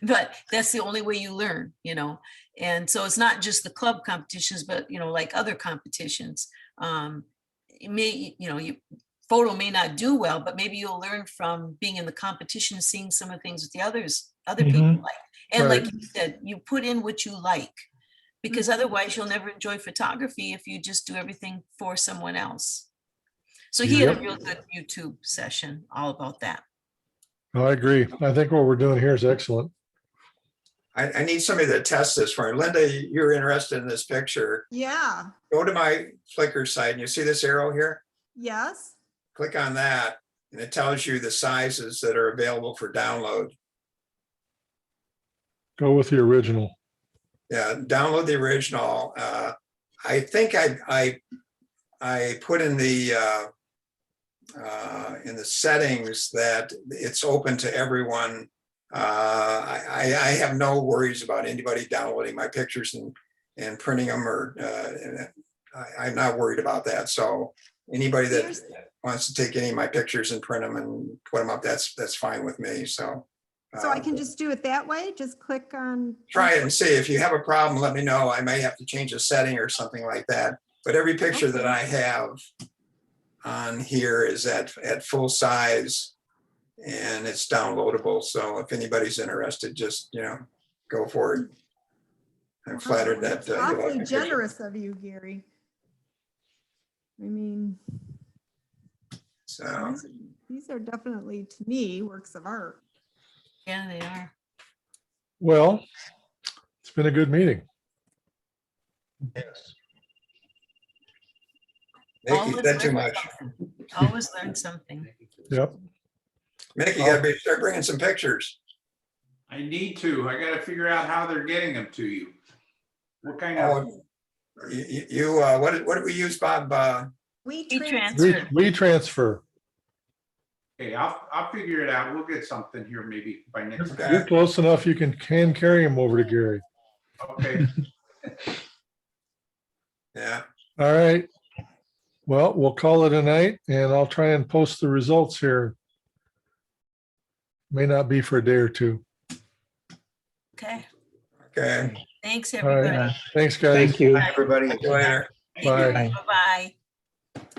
But that's the only way you learn, you know. And so it's not just the club competitions, but you know, like other competitions. It may, you know, photo may not do well, but maybe you'll learn from being in the competition, seeing some of the things that the other people Mhm. like. And Right. like you said, you put in what you like, because otherwise you'll never enjoy photography if you just do everything for someone else. So he had a Yep. real good YouTube session all about that. I agree. I think what we're doing here is excellent. I need somebody to test this for me. Linda, you're interested in this picture. Yeah, Go to my Flickr site and you see this arrow here? yes, Click on that and it tells you the sizes that are available for download. Go with the original. Yeah, download the original. I think I put in the settings that it's open to everyone. I have no worries about anybody downloading my pictures and printing them, or I'm not worried about that. So anybody that Here's- wants to take any of my pictures and print them and put them up, that's fine with me. So I can just do it that way, just click on. try it and see. If you have a problem, let me know. I may have to change a setting or something like that. But every picture that I have on here is at full size and it's downloadable. So if anybody's interested, just, you know, go for it. I'm flattered that. you like my Awfully picture. generous of you, Gary. I mean, So, these are definitely, to me, works of art. Yeah, they are. Well, it's been a good meeting. Yes. Mickey, Always that too learn much. something. Always learn something. Yep. Mickey, you gotta start bringing some pictures. I need to. I gotta figure out how they're getting them to you. What kind of, Oh, what did we use, Bob? We transfer. We transfer. okay, I'll figure it out. We'll get something here maybe by next. Okay. You're close enough. You can carry them over to Gary. Okay, Yeah. All right. Well, we'll call it a night and I'll try and post the results here. May not be for a day or two. Okay. Okay. Thanks, All right. everybody. Thanks, guys. Thank you. Everybody. See you later. Bye. Bye-bye.